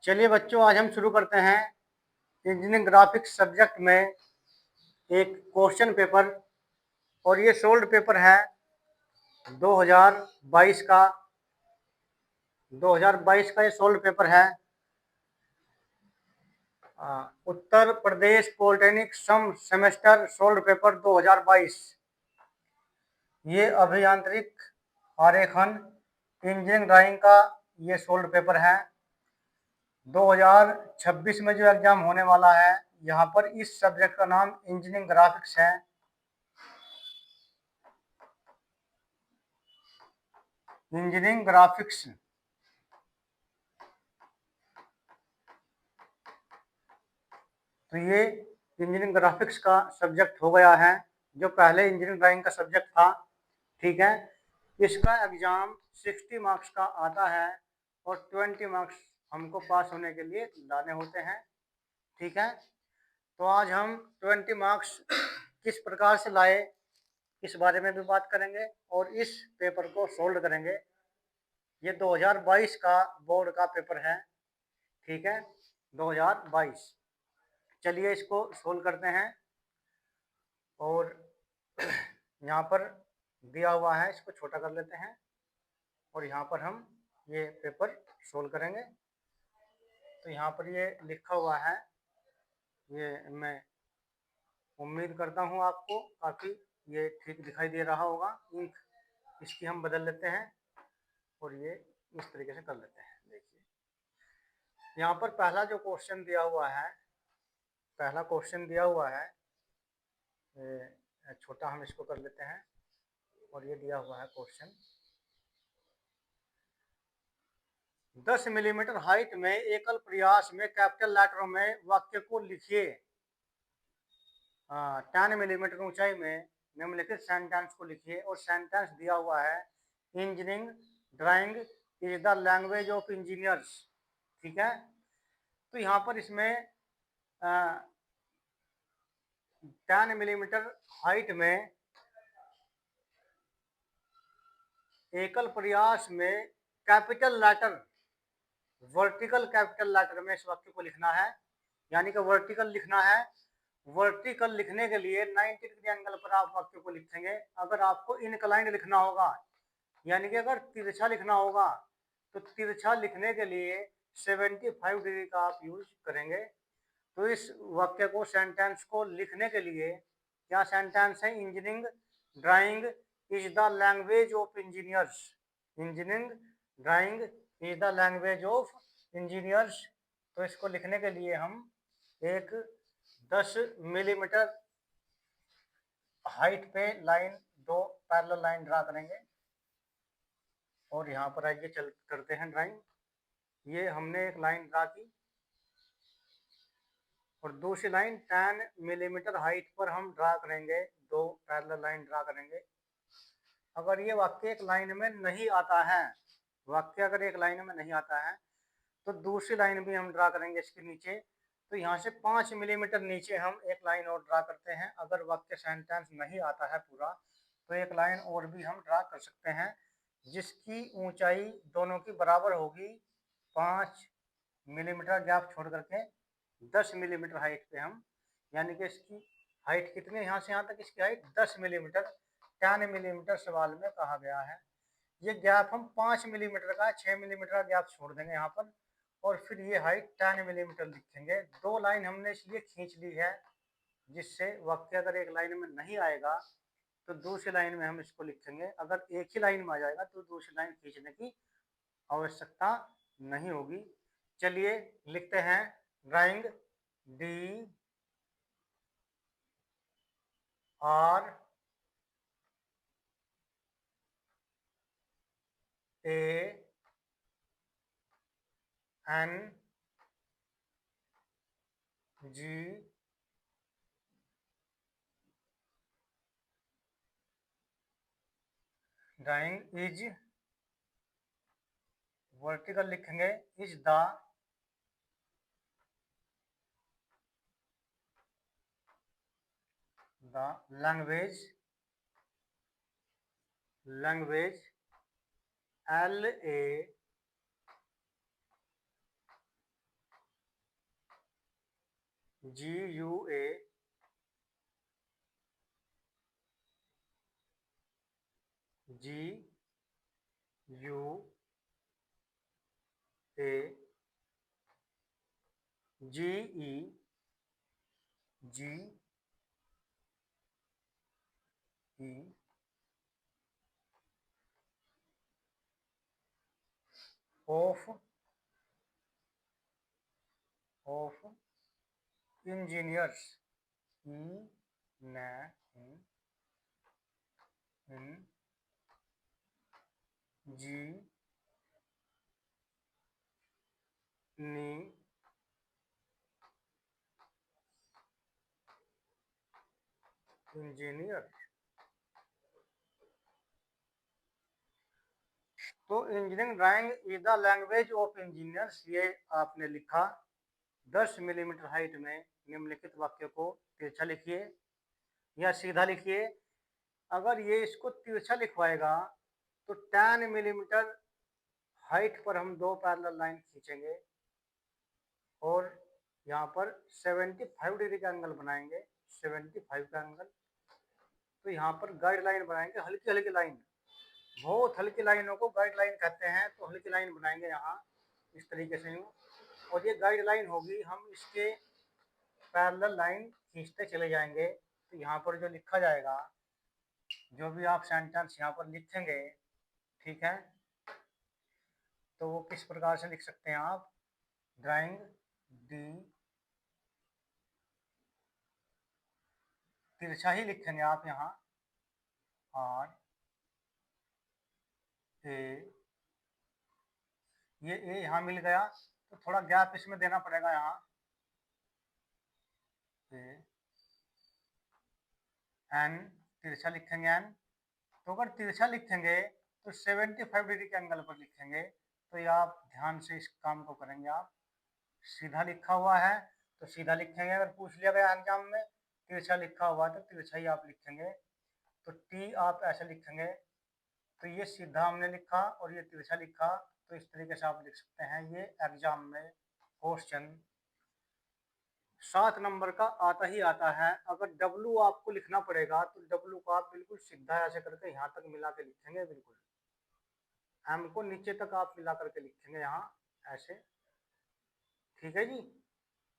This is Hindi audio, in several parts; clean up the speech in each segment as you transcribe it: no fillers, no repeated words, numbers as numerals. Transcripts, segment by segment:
चलिए बच्चों, आज हम शुरू करते हैं इंजीनियरिंग ग्राफिक्स सब्जेक्ट में एक क्वेश्चन पेपर। और ये सोल्ड पेपर है 2022 का। 2022 का ये सोल्ड पेपर है। उत्तर प्रदेश पॉलिटेक्निक सम सेमेस्टर सोल्ड पेपर 2022। ये अभियांत्रिक आरेखन इंजीनियरिंग ड्राइंग का ये सोल्ड पेपर है। 2026 में जो एग्जाम होने वाला है, यहाँ पर इस सब्जेक्ट का नाम इंजीनियरिंग ग्राफिक्स है। Engineering graphics. तो ये इंजीनियरिंग ग्राफिक्स का सब्जेक्ट हो गया है, जो पहले इंजीनियरिंग ड्राइंग का सब्जेक्ट था। ठीक है, इसका एग्जाम 60 मार्क्स का आता है और 20 मार्क्स हमको पास होने के लिए लाने होते हैं। ठीक है, तो आज हम 20 मार्क्स किस प्रकार से लाए इस बारे में भी बात करेंगे और इस पेपर को सोल्व करेंगे। ये 2022 का बोर्ड का पेपर है। ठीक है, 2022। चलिए इसको सोल्व करते हैं। और यहाँ पर दिया हुआ है, इसको छोटा कर लेते हैं और यहाँ पर हम ये पेपर सोल्व करेंगे। तो यहाँ पर ये लिखा हुआ है, ये मैं उम्मीद करता हूँ आपको काफ़ी ये ठीक दिखाई दे रहा होगा। इंक इसकी हम बदल लेते हैं और ये इस तरीके से कर लेते हैं। देखिए यहाँ पर पहला जो क्वेश्चन दिया हुआ है, पहला क्वेश्चन दिया हुआ है, छोटा हम इसको कर लेते हैं और ये दिया हुआ है क्वेश्चन। 10 मिलीमीटर हाइट में एकल प्रयास में कैपिटल लेटरों में वाक्य को लिखिए। 10 मिलीमीटर ऊंचाई में निम्नलिखित सेंटेंस को लिखिए। और सेंटेंस दिया हुआ है, engineering drawing is the language of engineers. ठीक है, तो यहाँ पर इसमें 10 मिलीमीटर हाइट में एकल प्रयास में capital letter, vertical capital letter में इस वाक्य को लिखना है, यानी कि वर्टिकल लिखना है। वर्टिकल लिखने के लिए 90 डिग्री एंगल पर आप वाक्य को लिखेंगे। अगर आपको इनक्लाइंड लिखना होगा, यानी कि अगर तिरछा लिखना होगा, तो तिरछा लिखने के लिए 75 डिग्री का आप यूज करेंगे। तो इस वाक्य को, सेंटेंस को लिखने के लिए क्या सेंटेंस है, engineering drawing is the language of engineers. Engineering drawing is the language of engineers. तो इसको लिखने के लिए हम एक 10 मिलीमीटर हाइट पे लाइन, दो पैरेलल लाइन ड्रा करेंगे। और यहाँ पर आइए चल करते हैं ड्राइंग। ये हमने एक लाइन ड्रा की और दूसरी लाइन 10 मिलीमीटर हाइट पर हम ड्रा करेंगे, दो पैरेलल लाइन ड्रा करेंगे। अगर ये वाक्य एक लाइन में नहीं आता है, वाक्य अगर एक लाइन में नहीं आता है, तो दूसरी लाइन भी हम ड्रा करेंगे इसके नीचे। तो यहाँ से 5 मिलीमीटर नीचे हम एक लाइन और ड्रा करते हैं। अगर वाक्य सेंटेंस नहीं आता है पूरा, तो एक लाइन और भी हम ड्रा कर सकते हैं, जिसकी ऊंचाई दोनों की बराबर होगी। 5 मिलीमीटर गैप छोड़ करके 10 मिलीमीटर हाइट पे हम, यानी कि इसकी हाइट कितनी, यहाँ से यहाँ तक इसकी हाइट 10 मिलीमीटर, 10 मिलीमीटर सवाल में कहा गया है। ये गैप हम 5 मिलीमीटर का, 6 मिलीमीटर का गैप छोड़ देंगे यहाँ पर, और फिर ये हाइट 10 मिलीमीटर लिखेंगे। दो लाइन हमने इसलिए खींच ली है, जिससे वाक्य अगर एक लाइन में नहीं आएगा, तो दूसरी लाइन में हम इसको लिखेंगे। अगर एक ही लाइन में आ जाएगा, तो दूसरी लाइन खींचने की आवश्यकता नहीं होगी। चलिए लिखते हैं, drawing D R A N G drawing is, vertical लिखेंगे, is the language, language LA GUA GE of engineers engineer. तो engineering drawing is the language of engineers, ये आपने लिखा। 10 मिलीमीटर हाइट में निम्नलिखित वाक्य को तिरछा लिखिए या सीधा लिखिए। अगर ये इसको तिरछा लिखवाएगा तो 10 मिलीमीटर हाइट पर हम दो पैरेलल लाइन खींचेंगे और यहाँ पर 75 डिग्री का एंगल बनाएंगे, 75 का एंगल। तो यहाँ पर गाइडलाइन बनाएंगे, हल्की हल्की लाइन, बहुत हल्की लाइनों को गाइडलाइन कहते हैं। तो हल्की लाइन बनाएंगे यहाँ इस तरीके से यूँ, और ये गाइडलाइन होगी। हम इसके पैरेलल लाइन खींचते चले जाएंगे। तो यहाँ पर जो लिखा जाएगा, जो भी आप सेंटेंस यहाँ पर लिखेंगे, ठीक है, तो वो किस प्रकार से लिख सकते हैं आप। ड्राइंग दी, तिरछा ही लिखेंगे आप यहाँ, R A, ये ए यहाँ मिल गया तो थोड़ा गैप इसमें देना पड़ेगा यहाँ, एन तिरछा लिखेंगे एन। तो अगर तिरछा लिखेंगे तो 75 डिग्री के एंगल पर लिखेंगे। तो ये आप ध्यान से इस काम को करेंगे। आप सीधा लिखा हुआ है तो सीधा लिखेंगे, अगर पूछ लिया गया एग्जाम में तिरछा लिखा हुआ तो तिरछा ही आप लिखेंगे। तो टी आप ऐसे लिखेंगे। तो ये सीधा हमने लिखा और ये तिरछा लिखा, तो इस तरीके से आप लिख सकते हैं। ये एग्जाम में क्वेश्चन 7 नंबर का आता ही आता है। अगर डब्लू आपको लिखना पड़ेगा तो डब्लू को आप बिल्कुल सीधा ऐसे करके यहाँ तक मिला के लिखेंगे, बिल्कुल एम को नीचे तक आप मिला करके लिखेंगे यहाँ ऐसे, ठीक है जी।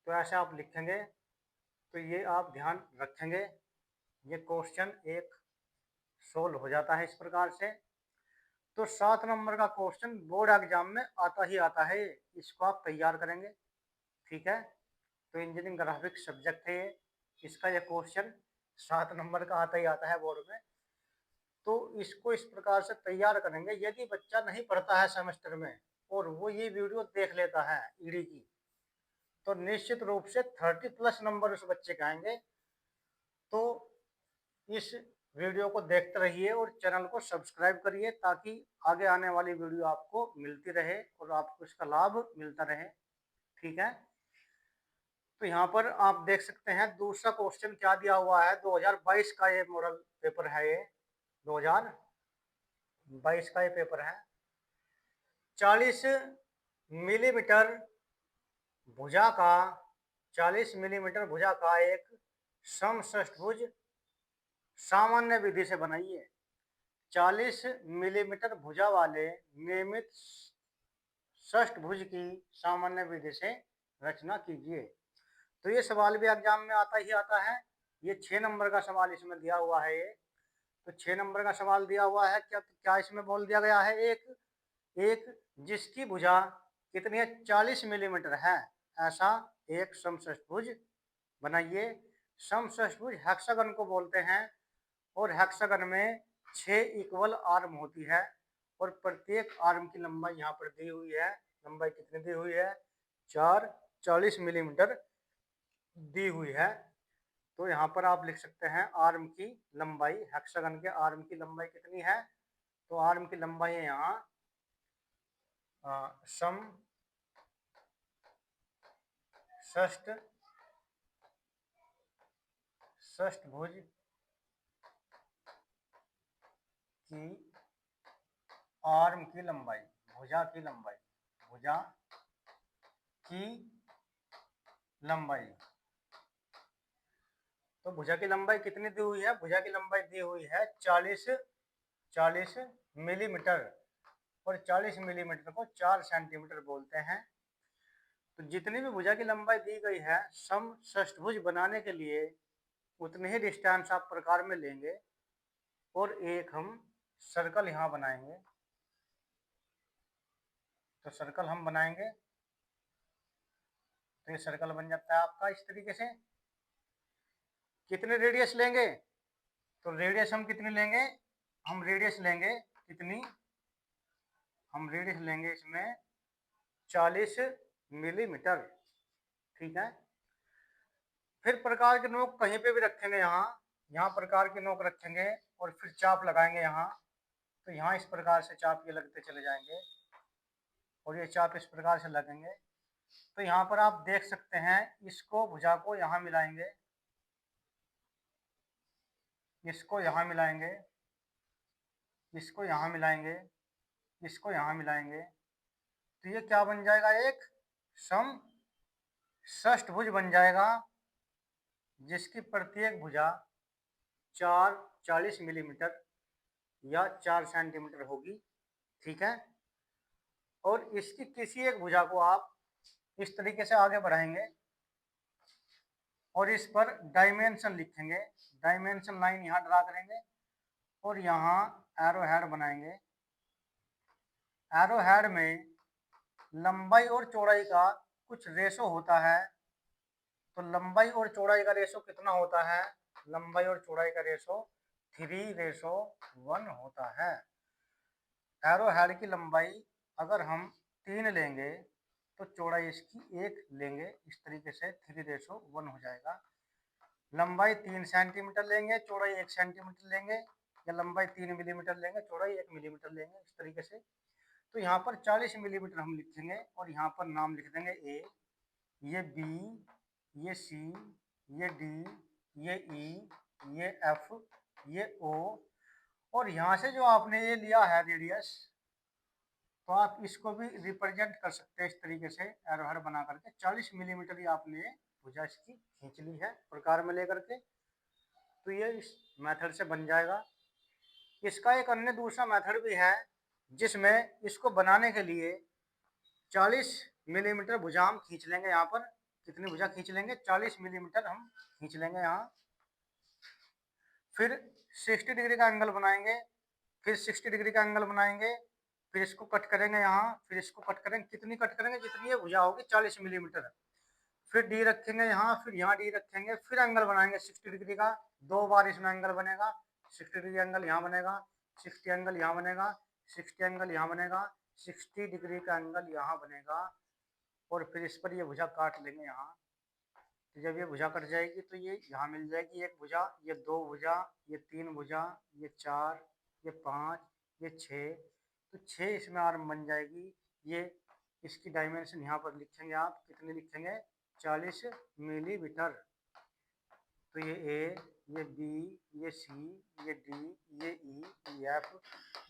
तो ऐसे आप लिखेंगे। तो ये आप ध्यान रखेंगे। ये क्वेश्चन एक सोल्व हो जाता है इस प्रकार से। तो 7 नंबर का क्वेश्चन बोर्ड एग्जाम में आता ही आता है, इसको आप तैयार करेंगे, ठीक है। तो इंजीनियरिंग ग्राफिक्स सब्जेक्ट है ये, इसका ये क्वेश्चन 7 नंबर का आता ही आता है बोर्ड में। तो इसको इस प्रकार से तैयार करेंगे। यदि बच्चा नहीं पढ़ता है सेमेस्टर में और वो ये वीडियो देख लेता है ईडी की, तो निश्चित रूप से 30+ नंबर उस बच्चे के आएंगे। तो इस वीडियो को देखते रहिए और चैनल को सब्सक्राइब करिए ताकि आगे आने वाली वीडियो आपको मिलती रहे और आपको इसका लाभ मिलता रहे, ठीक है। तो यहाँ पर आप देख सकते हैं दूसरा क्वेश्चन क्या दिया हुआ है। 2022 का ये मॉडल पेपर है, ये 2022 का ये पेपर है। 40 मिलीमीटर भुजा का 40 मिलीमीटर भुजा का एक समषष्ठभुज सामान्य विधि से बनाइए। 40 मिलीमीटर भुजा वाले नियमित षष्ठभुज की सामान्य विधि से रचना कीजिए। तो ये सवाल भी एग्जाम में आता ही आता है। ये 6 नंबर का सवाल इसमें दिया हुआ है। ये तो 6 नंबर का सवाल दिया हुआ है। क्या इसमें बोल दिया गया है, एक जिसकी भुजा कितनी है, 40 मिलीमीटर है, ऐसा एक समषष्ठभुज बनाइए। समषष्ठभुज हेक्सागन को बोलते हैं और हेक्सागन में 6 इक्वल आर्म होती है और प्रत्येक आर्म की लंबाई यहाँ पर दी हुई है। लंबाई कितनी दी हुई है, 40 मिलीमीटर दी हुई है। तो यहाँ पर आप लिख सकते हैं आर्म की लंबाई, हेक्सागन के आर्म की लंबाई कितनी है। तो आर्म की लंबाई है यहाँ षष्ठभुज की आर्म की लंबाई, भुजा की लंबाई, भुजा की लंबाई तो भुजा की लंबाई कितनी दी हुई है? भुजा की लंबाई दी हुई है 40 मिलीमीटर, और 40 मिलीमीटर को 4 सेंटीमीटर बोलते हैं। तो जितनी भी भुजा की लंबाई दी गई है समषष्ठभुज बनाने के लिए उतने ही डिस्टेंस आप प्रकार में लेंगे, और एक हम सर्कल यहाँ बनाएंगे। तो सर्कल हम बनाएंगे तो ये सर्कल बन जाता है आपका इस तरीके से। कितने रेडियस लेंगे? तो रेडियस हम कितनी लेंगे? हम रेडियस लेंगे कितनी? हम रेडियस लेंगे इसमें 40 मिलीमीटर। ठीक है। फिर प्रकार के नोक कहीं पे भी रखेंगे, यहाँ प्रकार के नोक रखेंगे और फिर चाप लगाएंगे यहाँ। तो यहाँ इस प्रकार से चाप ये लगते चले जाएंगे और ये चाप इस प्रकार से लगेंगे। तो यहाँ पर आप देख सकते हैं, इसको भुजा को यहाँ मिलाएंगे, इसको यहाँ मिलाएंगे, इसको यहाँ मिलाएंगे, इसको यहाँ मिलाएंगे। तो ये क्या बन जाएगा? एक समषष्ठभुज बन जाएगा, जिसकी प्रत्येक भुजा 40 मिलीमीटर या 4 सेंटीमीटर होगी। ठीक है। और इसकी किसी एक भुजा को आप इस तरीके से आगे बढ़ाएंगे और इस पर डायमेंशन लिखेंगे, डायमेंशन लाइन यहाँ ड्रा करेंगे और यहाँ एरो हेड बनाएंगे। एरो हेड में लंबाई और चौड़ाई का कुछ रेशो होता है। तो लंबाई और चौड़ाई का रेशो कितना होता है? लंबाई और चौड़ाई का रेशो 3:1 होता है। एरो हेड की लंबाई अगर हम 3 लेंगे तो चौड़ाई इसकी 1 लेंगे, इस तरीके से 3:1 हो जाएगा। लंबाई 3 सेंटीमीटर लेंगे, चौड़ाई 1 सेंटीमीटर लेंगे, या लंबाई 3 मिलीमीटर लेंगे, चौड़ाई 1 मिलीमीटर लेंगे, इस तरीके से। तो यहाँ पर 40 मिलीमीटर हम लिखेंगे और यहाँ पर नाम लिख देंगे ए, ये बी, ये सी, ये डी, ये ई, ये एफ, ये ओ, और यहाँ से जो आपने ये लिया है रेडियस, तो आप इसको भी रिप्रेजेंट कर सकते हैं इस तरीके से एरो हेड बना करके। 40 मिलीमीटर ही आपने भुजा इसकी खींच ली है प्रकार में लेकर के। तो ये इस मेथड से बन जाएगा। इसका एक अन्य दूसरा मेथड भी है, जिसमें इसको बनाने के लिए 40 मिलीमीटर भुजा हम खींच लेंगे। यहाँ पर कितनी भुजा खींच लेंगे? 40 मिलीमीटर हम खींच लेंगे यहाँ। फिर 60 डिग्री का एंगल बनाएंगे, फिर 60 डिग्री का एंगल बनाएंगे, फिर इसको कट करेंगे यहाँ, फिर इसको कट करेंगे। कितनी कट करेंगे? जितनी ये भुजा होगी 40 मिलीमीटर। फिर डी रखेंगे यहाँ, फिर यहाँ डी रखेंगे, फिर एंगल बनाएंगे 60 डिग्री का। 2 बार इसमें एंगल बनेगा। 60 डिग्री एंगल यहाँ बनेगा, 60 एंगल यहाँ बनेगा, 60 एंगल यहाँ बनेगा, 60 डिग्री का एंगल यहाँ बनेगा, और फिर इस पर ये भुजा काट लेंगे यहाँ। तो जब ये भुजा कट जाएगी तो ये यहाँ मिल जाएगी एक भुजा, ये 2 भुजा, ये 3 भुजा, ये 4, ये 5, ये 6। तो 6 इसमें आर्म बन जाएगी। ये इसकी डायमेंशन यहाँ पर लिखेंगे आप, कितने लिखेंगे? 40 मिलीमीटर। तो ये ए, ये बी, ये सी, ये डी, ये ई, ये एफ।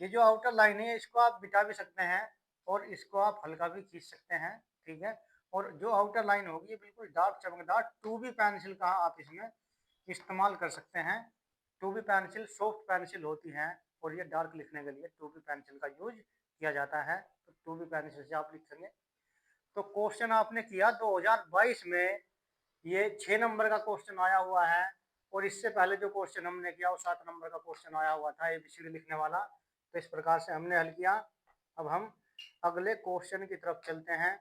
ये जो आउटर लाइन है इसको आप बिठा भी सकते हैं और इसको आप हल्का भी खींच सकते हैं। ठीक है। और जो आउटर लाइन होगी ये बिल्कुल डार्क चमकदार 2B पेंसिल का आप इसमें इस्तेमाल कर सकते हैं। 2B पेंसिल सॉफ्ट पेंसिल होती है और ये डार्क लिखने के लिए 2B पेंसिल का यूज किया जाता है। तो 2B पेंसिल से आप लिखेंगे। तो क्वेश्चन आपने किया 2022 में, ये 6 नंबर का क्वेश्चन आया हुआ है, और इससे पहले जो क्वेश्चन हमने किया वो 7 नंबर का क्वेश्चन आया हुआ था ABCD लिखने वाला। तो इस प्रकार से हमने हल किया। अब हम अगले क्वेश्चन की तरफ चलते हैं।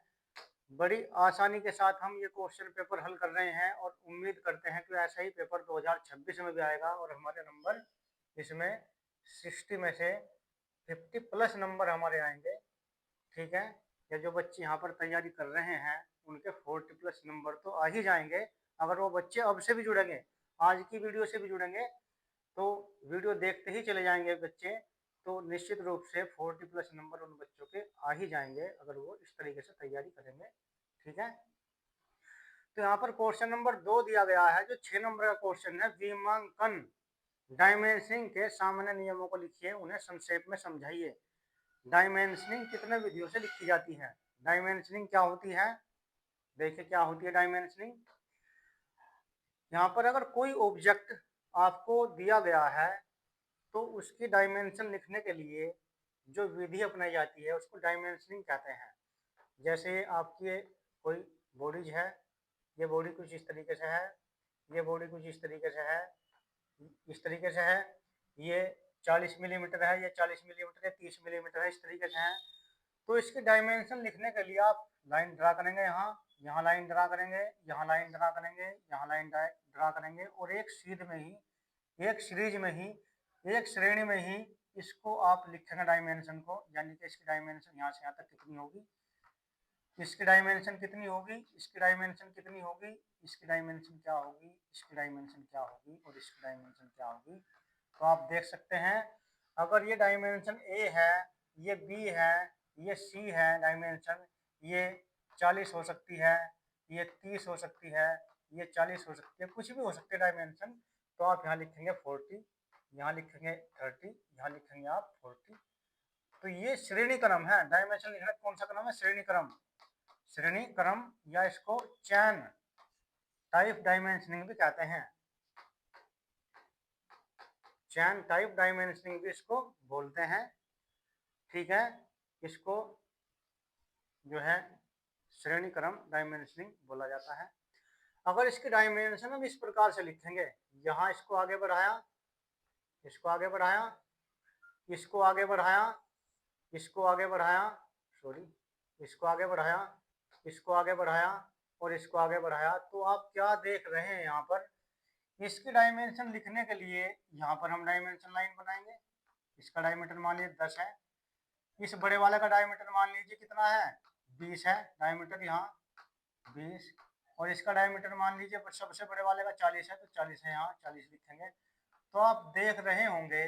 बड़ी आसानी के साथ हम ये क्वेश्चन पेपर हल कर रहे हैं और उम्मीद करते हैं कि ऐसा ही पेपर 2026 में भी आएगा और हमारे नंबर इसमें 60 में से 50 प्लस नंबर हमारे आएंगे। ठीक है। या जो बच्चे यहाँ पर तैयारी कर रहे हैं उनके 40 प्लस नंबर तो आ ही जाएंगे। अगर वो बच्चे अब से भी जुड़ेंगे, आज की वीडियो से भी जुड़ेंगे, तो वीडियो देखते ही चले जाएंगे बच्चे, तो निश्चित रूप से 40 प्लस नंबर उन बच्चों के आ ही जाएंगे अगर वो इस तरीके से तैयारी करेंगे। ठीक है। तो यहाँ पर क्वेश्चन नंबर 2 दिया गया है, जो 6 नंबर का क्वेश्चन है। विमांकन डायमेंशनिंग के सामान्य नियमों को लिखिए, उन्हें संक्षेप में समझाइए। डायमेंशनिंग कितने विधियों से लिखी जाती है? डायमेंशनिंग क्या होती है? देखिए क्या होती है डायमेंशनिंग। यहाँ पर अगर कोई ऑब्जेक्ट आपको दिया गया है तो उसकी डायमेंशन लिखने के लिए जो विधि अपनाई जाती है उसको डायमेंशनिंग कहते हैं। जैसे आपकी कोई बॉडीज है, ये बॉडी कुछ इस तरीके से है, ये बॉडी कुछ इस तरीके से है, इस तरीके से है, ये 40 मिलीमीटर है, ये 40 मिलीमीटर है, 30 मिलीमीटर है, इस तरीके से है। तो इसकी डायमेंशन लिखने के लिए आप लाइन ड्रा करेंगे, यहाँ लाइन ड्रा करेंगे, यहाँ लाइन ड्रा करेंगे, यहाँ लाइन ड्रा करेंगे, और एक सीध में ही, एक सीरीज में ही, एक श्रेणी में ही इसको आप लिखेंगे डायमेंशन को, यानी कि इसकी डायमेंशन यहाँ से यहाँ तक कितनी होगी, इसकी डायमेंशन कितनी होगी, इसकी डायमेंशन कितनी होगी, इसकी डायमेंशन क्या होगी, इसकी डायमेंशन क्या होगी, और इसकी डायमेंशन क्या होगी। तो आप देख सकते हैं अगर ये डायमेंशन ए है, ये बी है, ये सी है डायमेंशन, ये 40 हो सकती है, ये 30 हो सकती है, ये 40 हो सकती है, कुछ भी हो सकती है डायमेंशन। तो आप यहाँ लिखेंगे 40, यहाँ लिखेंगे 30, यहाँ लिखेंगे आप 40। तो ये श्रेणी क्रम है। डायमेंशन लिखना कौन सा क्रम है? श्रेणी क्रम। श्रेणी क्रम या इसको चैन टाइप डायमेंशनिंग भी कहते हैं। चैन टाइप डायमेंशनिंग भी इसको बोलते हैं। ठीक है, इसको जो है श्रेणी क्रम डायमेंशनिंग बोला जाता है। अगर इसकी डायमेंशन हम इस प्रकार से लिखेंगे, यहाँ इसको आगे बढ़ाया, इसको आगे बढ़ाया, इसको आगे बढ़ाया, इसको आगे बढ़ाया, सॉरी, इसको आगे बढ़ाया, इसको आगे बढ़ाया और इसको आगे बढ़ाया, तो आप क्या देख रहे हैं यहाँ पर, इसकी डायमेंशन लिखने के लिए यहाँ पर हम डायमेंशन लाइन बनाएंगे। इसका डायमीटर मान लीजिए 10 है, इस बड़े वाले का डायमीटर मान लीजिए कितना है, 20 है डायमीटर, यहाँ 20, और इसका डायमीटर मान लीजिए सबसे बड़े वाले का 40 है, तो 40 है, यहाँ 40 लिखेंगे। तो आप देख रहे होंगे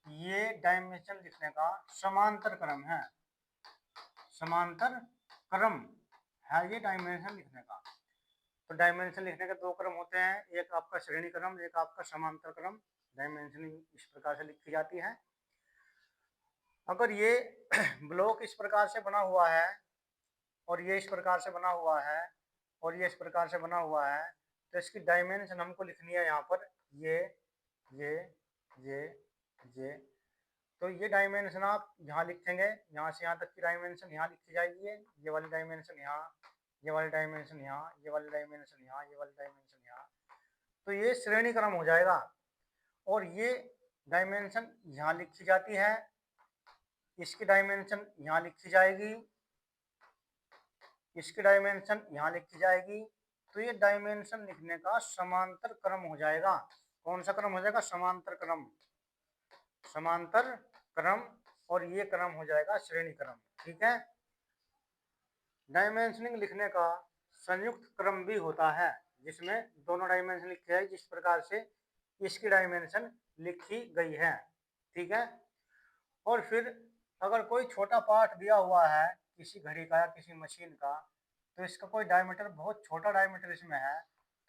ये डायमेंशन लिखने का समांतर क्रम है, समांतर क्रम है ये डायमेंशन लिखने का। तो डायमेंशन लिखने के दो क्रम होते हैं, एक आपका श्रेणी क्रम, एक आपका समांतर क्रम। डायमेंशनिंग इस प्रकार से लिखी जाती है। अगर ये ब्लॉक इस प्रकार से बना हुआ है और ये इस प्रकार से बना हुआ है और ये इस प्रकार से बना हुआ है, तो इसकी डायमेंशन हमको लिखनी है यहाँ पर ये ये ये ये। तो ये डायमेंशन आप यहाँ लिखेंगे, यहाँ से यहाँ तक की डायमेंशन यहाँ लिखी जाएगी, ये वाली डायमेंशन यहाँ, ये वाली डायमेंशन यहाँ, ये वाली डायमेंशन यहाँ, ये वाली डायमेंशन यहाँ। तो ये श्रेणी क्रम हो जाएगा। और ये डायमेंशन यहाँ लिखी जाती है, इसकी डायमेंशन यहाँ लिखी जाएगी, इसकी डायमेंशन यहाँ लिखी जाएगी। तो ये डायमेंशन लिखने का समांतर क्रम हो जाएगा। कौन सा क्रम हो जाएगा? समांतर क्रम, समांतर क्रम। और ये क्रम हो जाएगा श्रेणी क्रम। ठीक है, डायमेंशनिंग लिखने का संयुक्त क्रम भी होता है, जिसमें दोनों डायमेंशन लिखे हैं जिस प्रकार से इसकी डायमेंशन लिखी गई है। ठीक है, और फिर अगर कोई छोटा पार्ट दिया हुआ है किसी घड़ी का या किसी मशीन का, तो इसका कोई डायमीटर, बहुत छोटा डायमीटर इसमें है,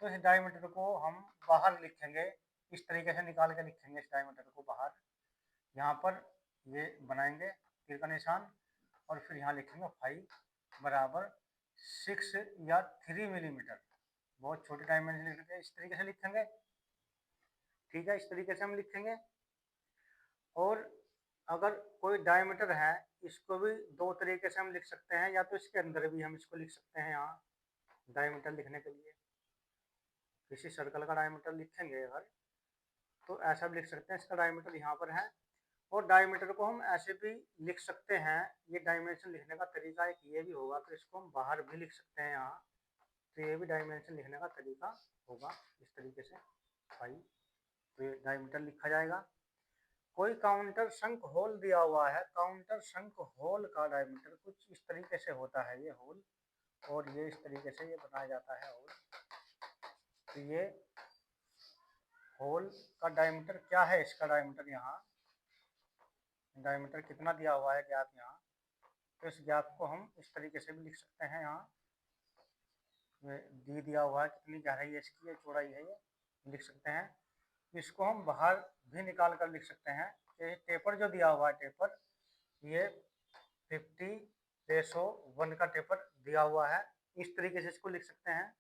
तो इस डायमीटर को हम बाहर लिखेंगे, इस तरीके से निकाल के लिखेंगे इस डायमीटर को बाहर। यहाँ पर ये बनाएंगे तीर का निशान और फिर यहाँ लिखेंगे 5 बराबर 6 या 3 मिलीमीटर। बहुत छोटे डायमेंशन लिखेंगे, इस तरीके से लिखेंगे। ठीक है, इस तरीके से हम लिखेंगे। और अगर कोई डायमीटर है, इसको भी दो तरीके से हम लिख सकते हैं, या तो इसके अंदर भी हम इसको लिख सकते हैं। यहाँ डायमीटर लिखने के लिए किसी सर्कल का डायमीटर लिखेंगे अगर, तो ऐसा भी लिख सकते हैं, इसका डायमीटर यहाँ पर है। और डायमीटर को हम ऐसे भी लिख सकते हैं, ये डायमेंशन लिखने का तरीका एक ये भी होगा कि इसको हम बाहर भी लिख सकते हैं यहाँ, तो ये भी डायमेंशन लिखने का तरीका होगा इस तरीके से 5। तो ये डायमीटर लिखा जाएगा। कोई काउंटर शंक होल दिया हुआ है, काउंटर शंक होल का डायमीटर कुछ इस तरीके से होता है, ये होल, और ये इस तरीके से ये बनाया जाता है होल। तो ये होल का डायमीटर क्या है, इसका डायमीटर यहाँ डायमीटर कितना दिया हुआ है गैप यहाँ, तो इस गैप को हम इस तरीके से भी लिख सकते हैं। यहाँ डी दिया हुआ है, कितनी गहराई है इसकी, ये चौड़ाई है, ये लिख सकते हैं। इसको हम बाहर भी निकाल कर लिख सकते हैं। ये टेपर जो दिया हुआ है, टेपर ये 50/100 का टेपर दिया हुआ है, इस तरीके से इसको लिख सकते हैं।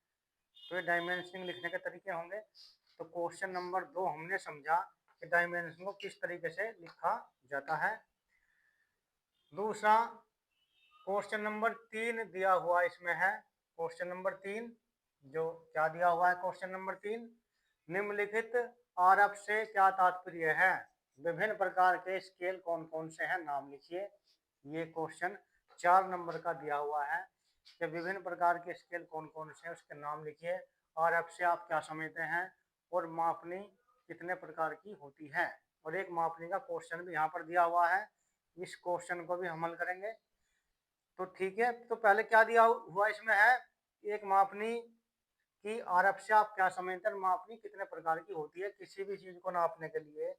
तो ये डायमेंशनिंग लिखने के तरीके होंगे। तो क्वेश्चन नंबर 2 हमने समझा कि डायमेंशन को किस तरीके से लिखा जाता है। दूसरा क्वेश्चन नंबर 3 दिया हुआ इसमें है। क्वेश्चन नंबर 3 जो क्या दिया हुआ है, क्वेश्चन नंबर 3, निम्नलिखित आरोप से क्या तात्पर्य है? विभिन्न प्रकार के स्केल कौन कौन से हैं, नाम लिखिए। ये क्वेश्चन 4 नंबर का दिया हुआ है कि विभिन्न प्रकार के स्केल कौन कौन से हैं, उसके नाम लिखिए। आरोप से आप क्या समझते हैं, और मापनी कितने प्रकार की होती है। और एक मापनी का क्वेश्चन भी यहाँ पर दिया हुआ है, इस क्वेश्चन को भी हम हल करेंगे। तो ठीक है, तो पहले क्या दिया हुआ इसमें है, एक मापनी की आरोप से आप क्या समझते हैं, मापनी कितने प्रकार की होती है। किसी भी चीज को नापने के लिए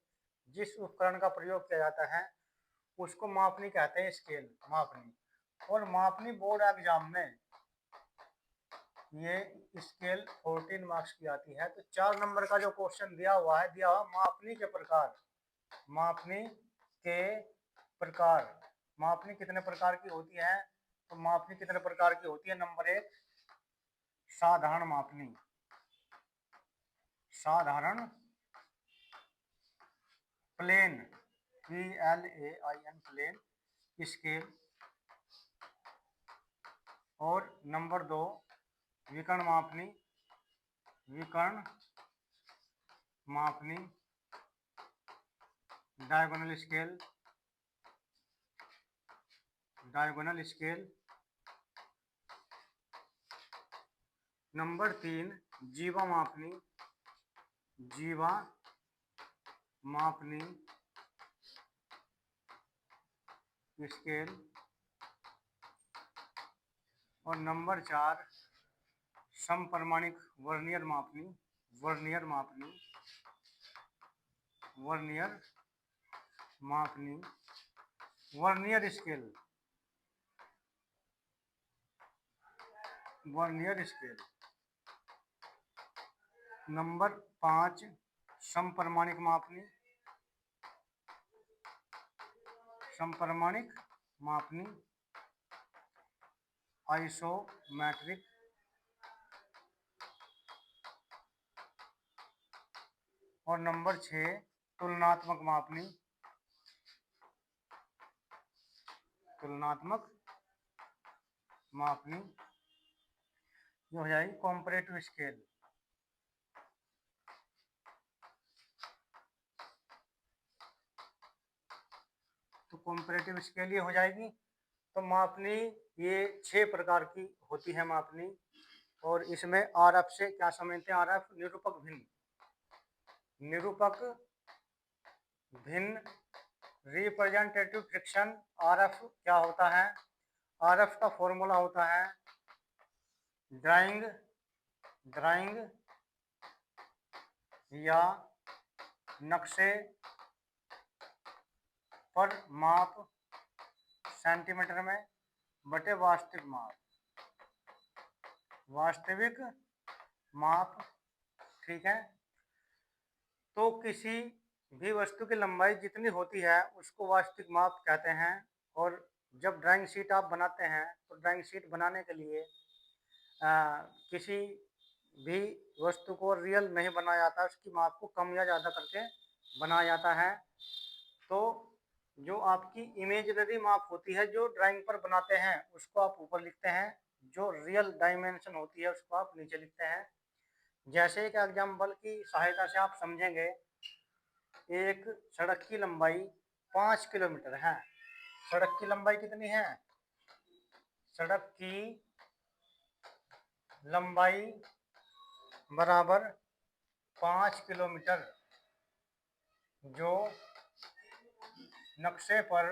जिस उपकरण का प्रयोग किया जाता है उसको मापनी कहते हैं, स्केल मापनी। और मापनी बोर्ड एग्जाम में ये स्केल 14 मार्क्स की आती है। तो 4 नंबर का जो क्वेश्चन दिया हुआ है, दिया हुआ मापनी के प्रकार, मापनी के प्रकार, मापनी कितने प्रकार की होती है। तो मापनी कितने प्रकार की होती है, नंबर 1 साधारण मापनी, साधारण प्लेन, PLAIN प्लेन स्केल। और नंबर 2 विकर्ण मापनी, विकर्ण मापनी diagonal scale, diagonal scale. Number 3 जीवा मापनी, जीवा मापनी स्केल। और नंबर 4 समप्रमाणिक वर्नियर मापनी, वर्नियर मापनी, वर्नियर मापनी, vernier scale, vernier scale. Number 5 समप्रमाणिक मापनी, समप्रमाणिक मापनी आइसोमेट्रिक। और नंबर 6 तुलनात्मक मापनी, तुलनात्मक मापनी, ये हो जाएगी कॉम्परेटिव स्केल। तो कॉम्परेटिव स्केल ये हो जाएगी। तो मापनी ये 6 प्रकार की होती है मापनी। और इसमें आरएफ से क्या समझते हैं, आरएफ निरूपक भिन्न, निरूपक भिन्न रिप्रेजेंटेटिव फ्रिक्शन। आरएफ क्या होता है, आरएफ का फॉर्मूला होता है ड्राइंग, ड्राइंग या नक्शे पर माप सेंटीमीटर में बटे वास्तविक माप, वास्तविक माप। ठीक है, तो किसी भी वस्तु की लंबाई जितनी होती है उसको वास्तविक माप कहते हैं। और जब ड्राइंग शीट आप बनाते हैं तो ड्राइंग शीट बनाने के लिए किसी भी वस्तु को रियल नहीं बनाया जाता, उसकी माप को कम या ज़्यादा करके बनाया जाता है। तो जो आपकी इमेजिनरी माप होती है जो ड्राइंग पर बनाते हैं उसको आप ऊपर लिखते हैं, जो रियल डायमेंशन होती है उसको आप नीचे लिखते हैं। जैसे एक एग्जाम्पल की सहायता से आप समझेंगे, एक सड़क की लंबाई 5 किलोमीटर है। सड़क की लंबाई कितनी है, सड़क की लंबाई बराबर 5 किलोमीटर, जो नक्शे पर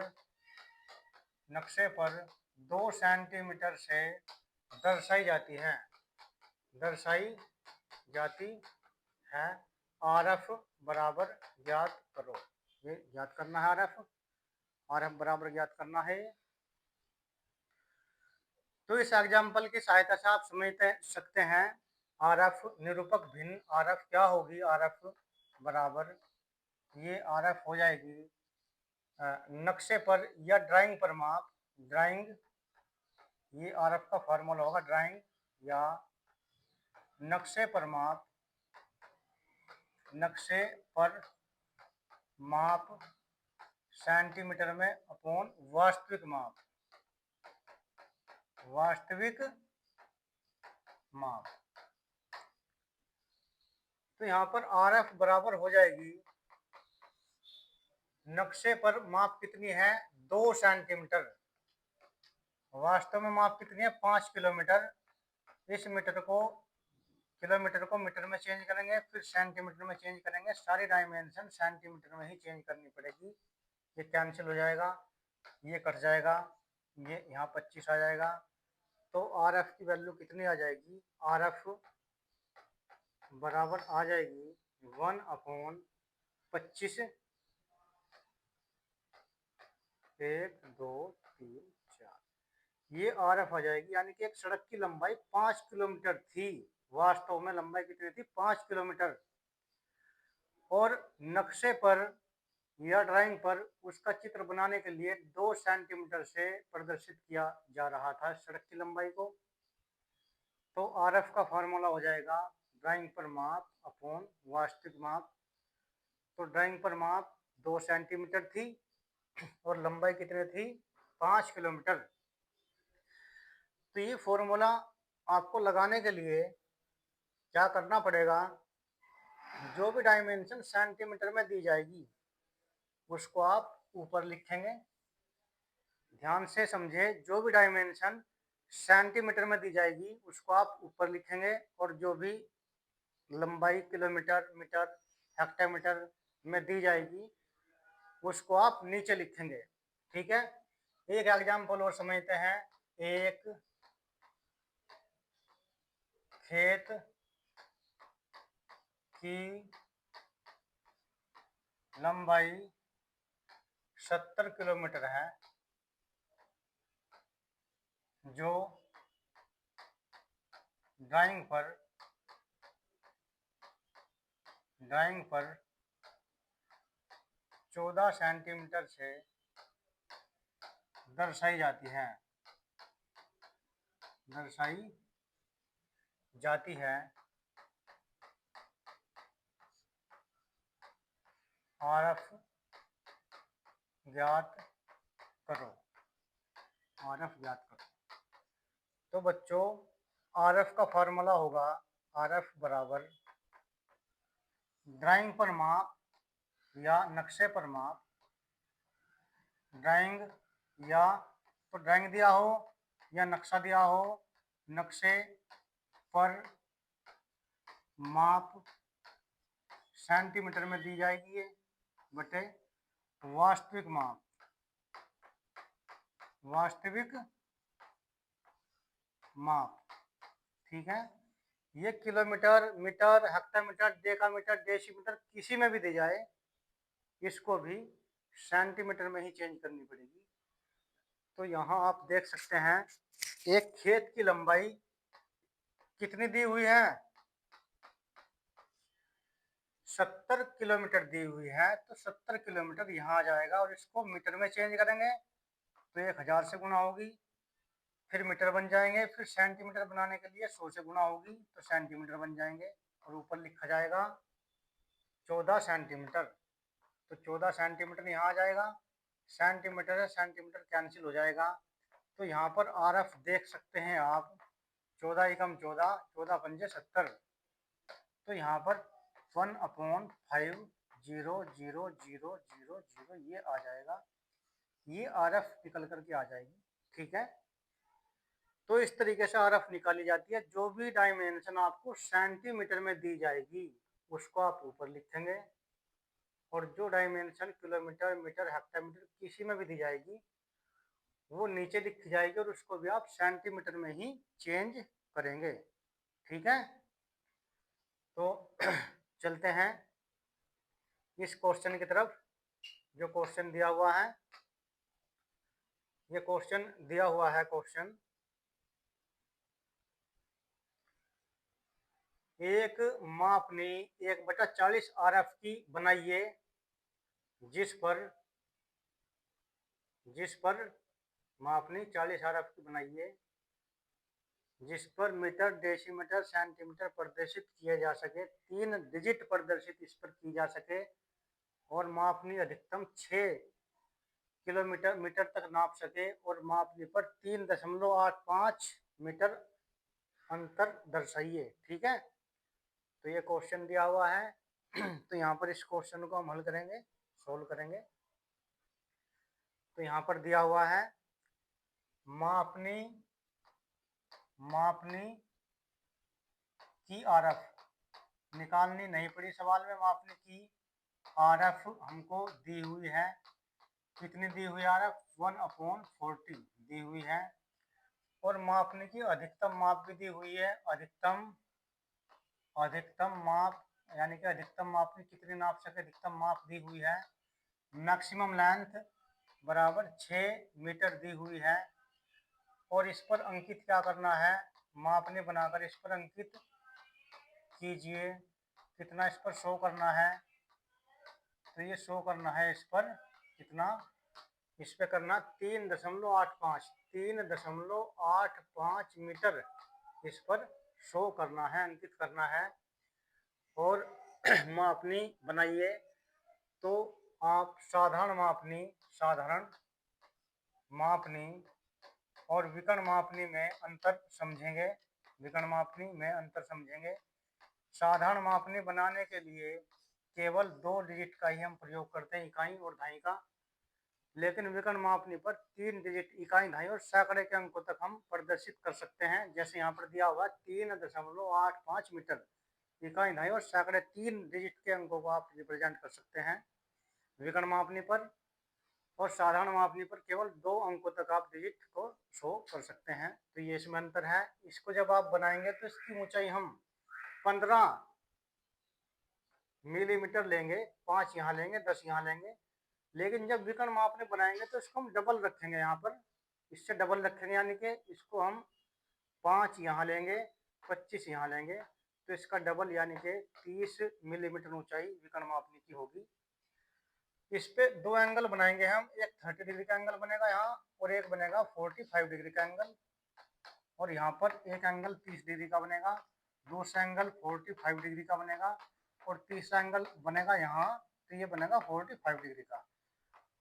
2 सेंटीमीटर से दर्शाई जाती है, दर्शाई जाती है। आरएफ बराबर ज्ञात करो, ये ज्ञात करना है आरएफ, आरएफ बराबर ज्ञात करना है। तो इस एग्जाम्पल की सहायता से आप समझ सकते हैं आरएफ निरूपक भिन्न। आरएफ क्या होगी, आरएफ बराबर, ये आरएफ हो जाएगी नक्शे पर या ड्राइंग पर माप, ड्राइंग, ये आरएफ का फार्मूला होगा ड्राइंग या नक्शे पर माप सेंटीमीटर में अपॉन वास्तविक माप। तो यहाँ पर RF बराबर हो जाएगी, नक्शे पर माप कितनी है 2 सेंटीमीटर, वास्तव में माप कितनी है 5 किलोमीटर। इस मीटर को किलोमीटर को मीटर में चेंज करेंगे, फिर सेंटीमीटर में चेंज करेंगे, सारी डायमेंशन सेंटीमीटर में ही चेंज करनी पड़ेगी। ये कैंसिल हो जाएगा, ये कट जाएगा, ये यहाँ 25 आ जाएगा। तो RF की वैल्यू कितनी आ जाएगी, RF बराबर आ जाएगी 1/25, 1 2 3 4, ये RF आ जाएगी। यानी कि एक सड़क की लंबाई 5 किलोमीटर थी, वास्तव में लंबाई कितनी थी 5 किलोमीटर, और नक्शे पर या ड्राइंग पर उसका चित्र बनाने के लिए 2 सेंटीमीटर से प्रदर्शित किया जा रहा था सड़क की लंबाई को। तो RF का फॉर्मूला हो जाएगा ड्राइंग पर माप अपॉन वास्तविक माप। तो ड्राइंग पर माप 2 सेंटीमीटर थी और लंबाई कितनी थी 5 किलोमीटर। तो ये फॉर्मूला आपको लगाने के लिए क्या करना पड़ेगा, जो भी डायमेंशन सेंटीमीटर में दी जाएगी उसको आप ऊपर लिखेंगे। ध्यान से समझे, जो भी डायमेंशन सेंटीमीटर में दी जाएगी उसको आप ऊपर लिखेंगे, और जो भी लंबाई किलोमीटर, मीटर, हेक्टेमीटर में दी जाएगी उसको आप नीचे लिखेंगे। ठीक है, एक एग्जाम्पल और समझते हैं। एक खेत की लंबाई 70 किलोमीटर है, जो ड्राइंग पर 14 सेंटीमीटर से दर्शाई जाती है। RF ज्ञात करो। तो बच्चों, RF का फॉर्मूला होगा RF बराबर ड्राइंग पर माप या नक्शे पर माप, ड्राइंग या तो ड्राइंग दिया हो या नक्शा दिया हो, नक्शे पर माप सेंटीमीटर में दी जाएगी बटे वास्तविक माप। ठीक है, ये kilometre, metre, hectometre, decametre, decimetre किसी में भी दी जाए, इसको भी सेंटीमीटर में ही चेंज करनी पड़ेगी। तो यहाँ आप देख सकते हैं, एक खेत की लंबाई कितनी दी हुई है 70 किलोमीटर दी हुई है। तो 70 किलोमीटर यहाँ आ जाएगा, और इसको मीटर में चेंज करेंगे तो 1000 से गुना होगी, फिर मीटर बन जाएंगे, फिर सेंटीमीटर बनाने के लिए 100 से गुना होगी तो सेंटीमीटर बन जाएंगे, और ऊपर लिखा जाएगा 14 सेंटीमीटर। तो 14 सेंटीमीटर यहाँ आ जाएगा, सेंटीमीटर है सेंटीमीटर कैंसिल हो जाएगा। तो यहाँ पर RF देख सकते हैं आप, 14 एकम 14, 14 पंजे 70। तो यहाँ पर 1/5 0 0 0 0 0 ये आ जाएगा, ये RF निकल करके आ जाएगी। ठीक है, तो इस तरीके से RF निकाली जाती है। जो भी डायमेंशन आपको सेंटीमीटर में दी जाएगी उसको आप ऊपर लिखेंगे, और जो डायमेंशन किलोमीटर, मीटर, हेक्टामीटर किसी में भी दी जाएगी वो नीचे लिखी जाएगी, और उसको भी आप सेंटीमीटर में ही चेंज करेंगे। ठीक है, तो चलते हैं इस क्वेश्चन की तरफ। जो क्वेश्चन दिया हुआ है, ये क्वेश्चन दिया हुआ है, क्वेश्चन एक मापनी 1/40 RF की बनाइए, जिस पर मापनी 40 RF की बनाइए, जिस पर मीटर, डेसीमीटर, सेंटीमीटर प्रदर्शित किए जा सके, 3 डिजिट प्रदर्शित इस पर की जा सके और मापनी अधिकतम 6 किलोमीटर मीटर तक नाप सके और मापनी पर 3.85 मीटर अंतर दर्शाइए। ठीक है, तो ये क्वेश्चन दिया हुआ है। तो यहाँ पर इस क्वेश्चन को हम हल करेंगे, सोल्व करेंगे। तो यहाँ पर दिया हुआ है मापनी की आरएफ निकालनी नहीं पड़ी सवाल में। मापनी की आरएफ हमको दी हुई है, कितनी दी हुई आरएफ 1/40 दी हुई है। और मापने की अधिकतम माप भी दी हुई है, अधिकतम माप यानी कि अधिकतम मापनी कितनी नाप सके, अधिकतम माप दी हुई है। मैक्सिमम लेंथ बराबर 6 मीटर दी हुई है। और इस पर अंकित क्या करना है, मापने बनाकर इस पर अंकित कीजिए। कितना इस पर शो करना है, तो ये शो करना है इस पर कितना, इस पे करना 3.85 मीटर इस पर शो करना है, अंकित करना है। और मापनी बनाइए। तो आप साधारण मापनी और विकर्ण मापनी में अंतर समझेंगे। साधारण मापनी बनाने के लिए केवल 2 डिजिट का ही हम प्रयोग करते हैं, इकाई और दहाई का। लेकिन विकर्ण मापनी पर 3 डिजिट इकाई, दहाई और सैकड़े के अंकों तक हम प्रदर्शित कर सकते हैं। जैसे यहाँ पर दिया हुआ 3.85 मीटर इकाई, दहाई और सैकड़े, 3 डिजिट के अंकों को आप रिप्रेजेंट कर सकते हैं विकर्ण मापनी पर। और साधारण मापनी पर केवल 2 अंकों तक आप डिजिट को शो कर सकते हैं। तो ये इसमें अंतर है। इसको जब आप बनाएंगे तो इसकी ऊंचाई हम 15 मिलीमीटर लेंगे, 5 यहाँ लेंगे, 10 यहाँ लेंगे। लेकिन जब विकर्ण मापने बनाएंगे तो इसको हम डबल रखेंगे, यहाँ पर इससे डबल रखेंगे, यानी कि इसको हम 5 यहाँ लेंगे, 25 यहाँ लेंगे। तो इसका डबल यानी कि 30 मिलीमीटर ऊंचाई विकर्ण मापने की होगी। इस पे 2 एंगल बनाएंगे हम, एक 30 डिग्री का एंगल बनेगा यहाँ और एक बनेगा 45 डिग्री का एंगल। और यहाँ पर एक एंगल 30 डिग्री का बनेगा, दूसरा एंगल 45 डिग्री का बनेगा और तीसरा एंगल बनेगा यहाँ, तो ये बनेगा 45 डिग्री का।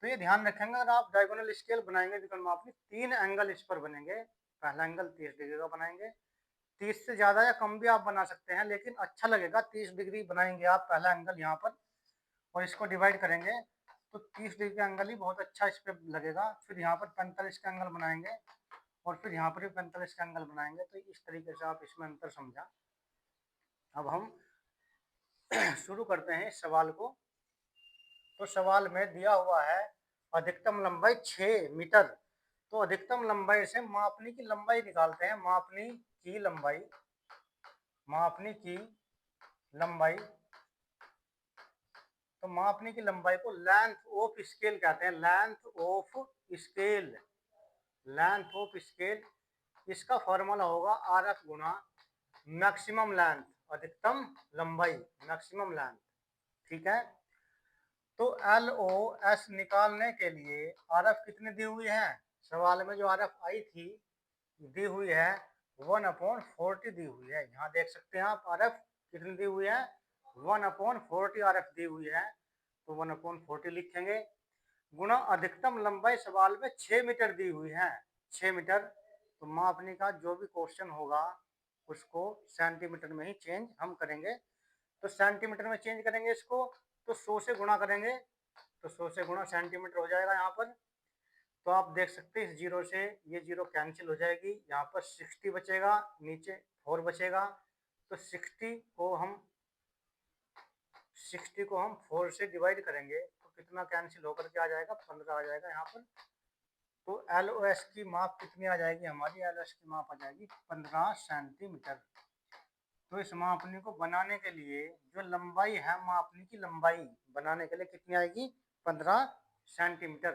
तो ये ध्यान रखेंगे, अगर आप डायगोनल स्केल बनाएंगे विकर्ण मापनी, 3 एंगल इस पर बनेंगे। पहला एंगल 30 डिग्री का बनाएंगे, 30 से ज्यादा या कम भी आप बना सकते हैं, लेकिन अच्छा लगेगा 30 डिग्री बनाएंगे आप पहला एंगल यहाँ पर। और इसको डिवाइड करेंगे तो 30 डिग्री का एंगल ही बहुत अच्छा इस पर लगेगा। फिर यहाँ पर 45 का एंगल बनाएंगे और फिर यहाँ पर भी 45 का एंगल बनाएंगे। तो इस तरीके से आप इसमें अंतर समझा। अब हम शुरू करते हैं इस सवाल को। तो सवाल में दिया हुआ है अधिकतम लंबाई 6 मीटर। तो अधिकतम लंबाई से मापनी की लंबाई निकालते हैं। मापनी की लंबाई तो मापनी की लंबाई को लेंथ ऑफ स्केल कहते हैं, लेंथ ऑफ स्केल। इसका फॉर्मूला होगा आरएफ गुना मैक्सिमम लेंथ, अधिकतम लंबाई, मैक्सिमम लेंथ। ठीक है, तो LOS निकालने के लिए आरएफ कितनी दी हुई है, सवाल में जो आरएफ आई थी दी हुई है 1/40 दी हुई है। यहाँ देख सकते हैं आप आरएफ कितनी दी हुई है, 1/40 आरएफ दी हुई है। तो 1/40 लिखेंगे गुना अधिकतम लंबाई सवाल में 6 मीटर दी हुई है, 6 मीटर। तो मापने का जो भी क्वेश्चन होगा उसको सेंटीमीटर में ही चेंज हम करेंगे। तो सेंटीमीटर में चेंज करेंगे इसको, तो 100 से गुणा करेंगे, तो 100 से गुणा सेंटीमीटर हो जाएगा यहाँ पर। तो आप देख सकते हैं इस जीरो से ये जीरो कैंसिल हो जाएगी, यहाँ पर 60 बचेगा, नीचे 4 बचेगा। तो 60 को हम 4 से डिवाइड करेंगे तो कितना कैंसिल होकर के आ जाएगा, 15 आ जाएगा यहाँ पर। तो LOS की माप कितनी आ जाएगी हमारी, LOS की माप आ जाएगी 15 सेंटीमीटर। तो इस मापनी को बनाने के लिए जो लंबाई है, मापनी की लंबाई बनाने के लिए कितनी आएगी, 15 सेंटीमीटर।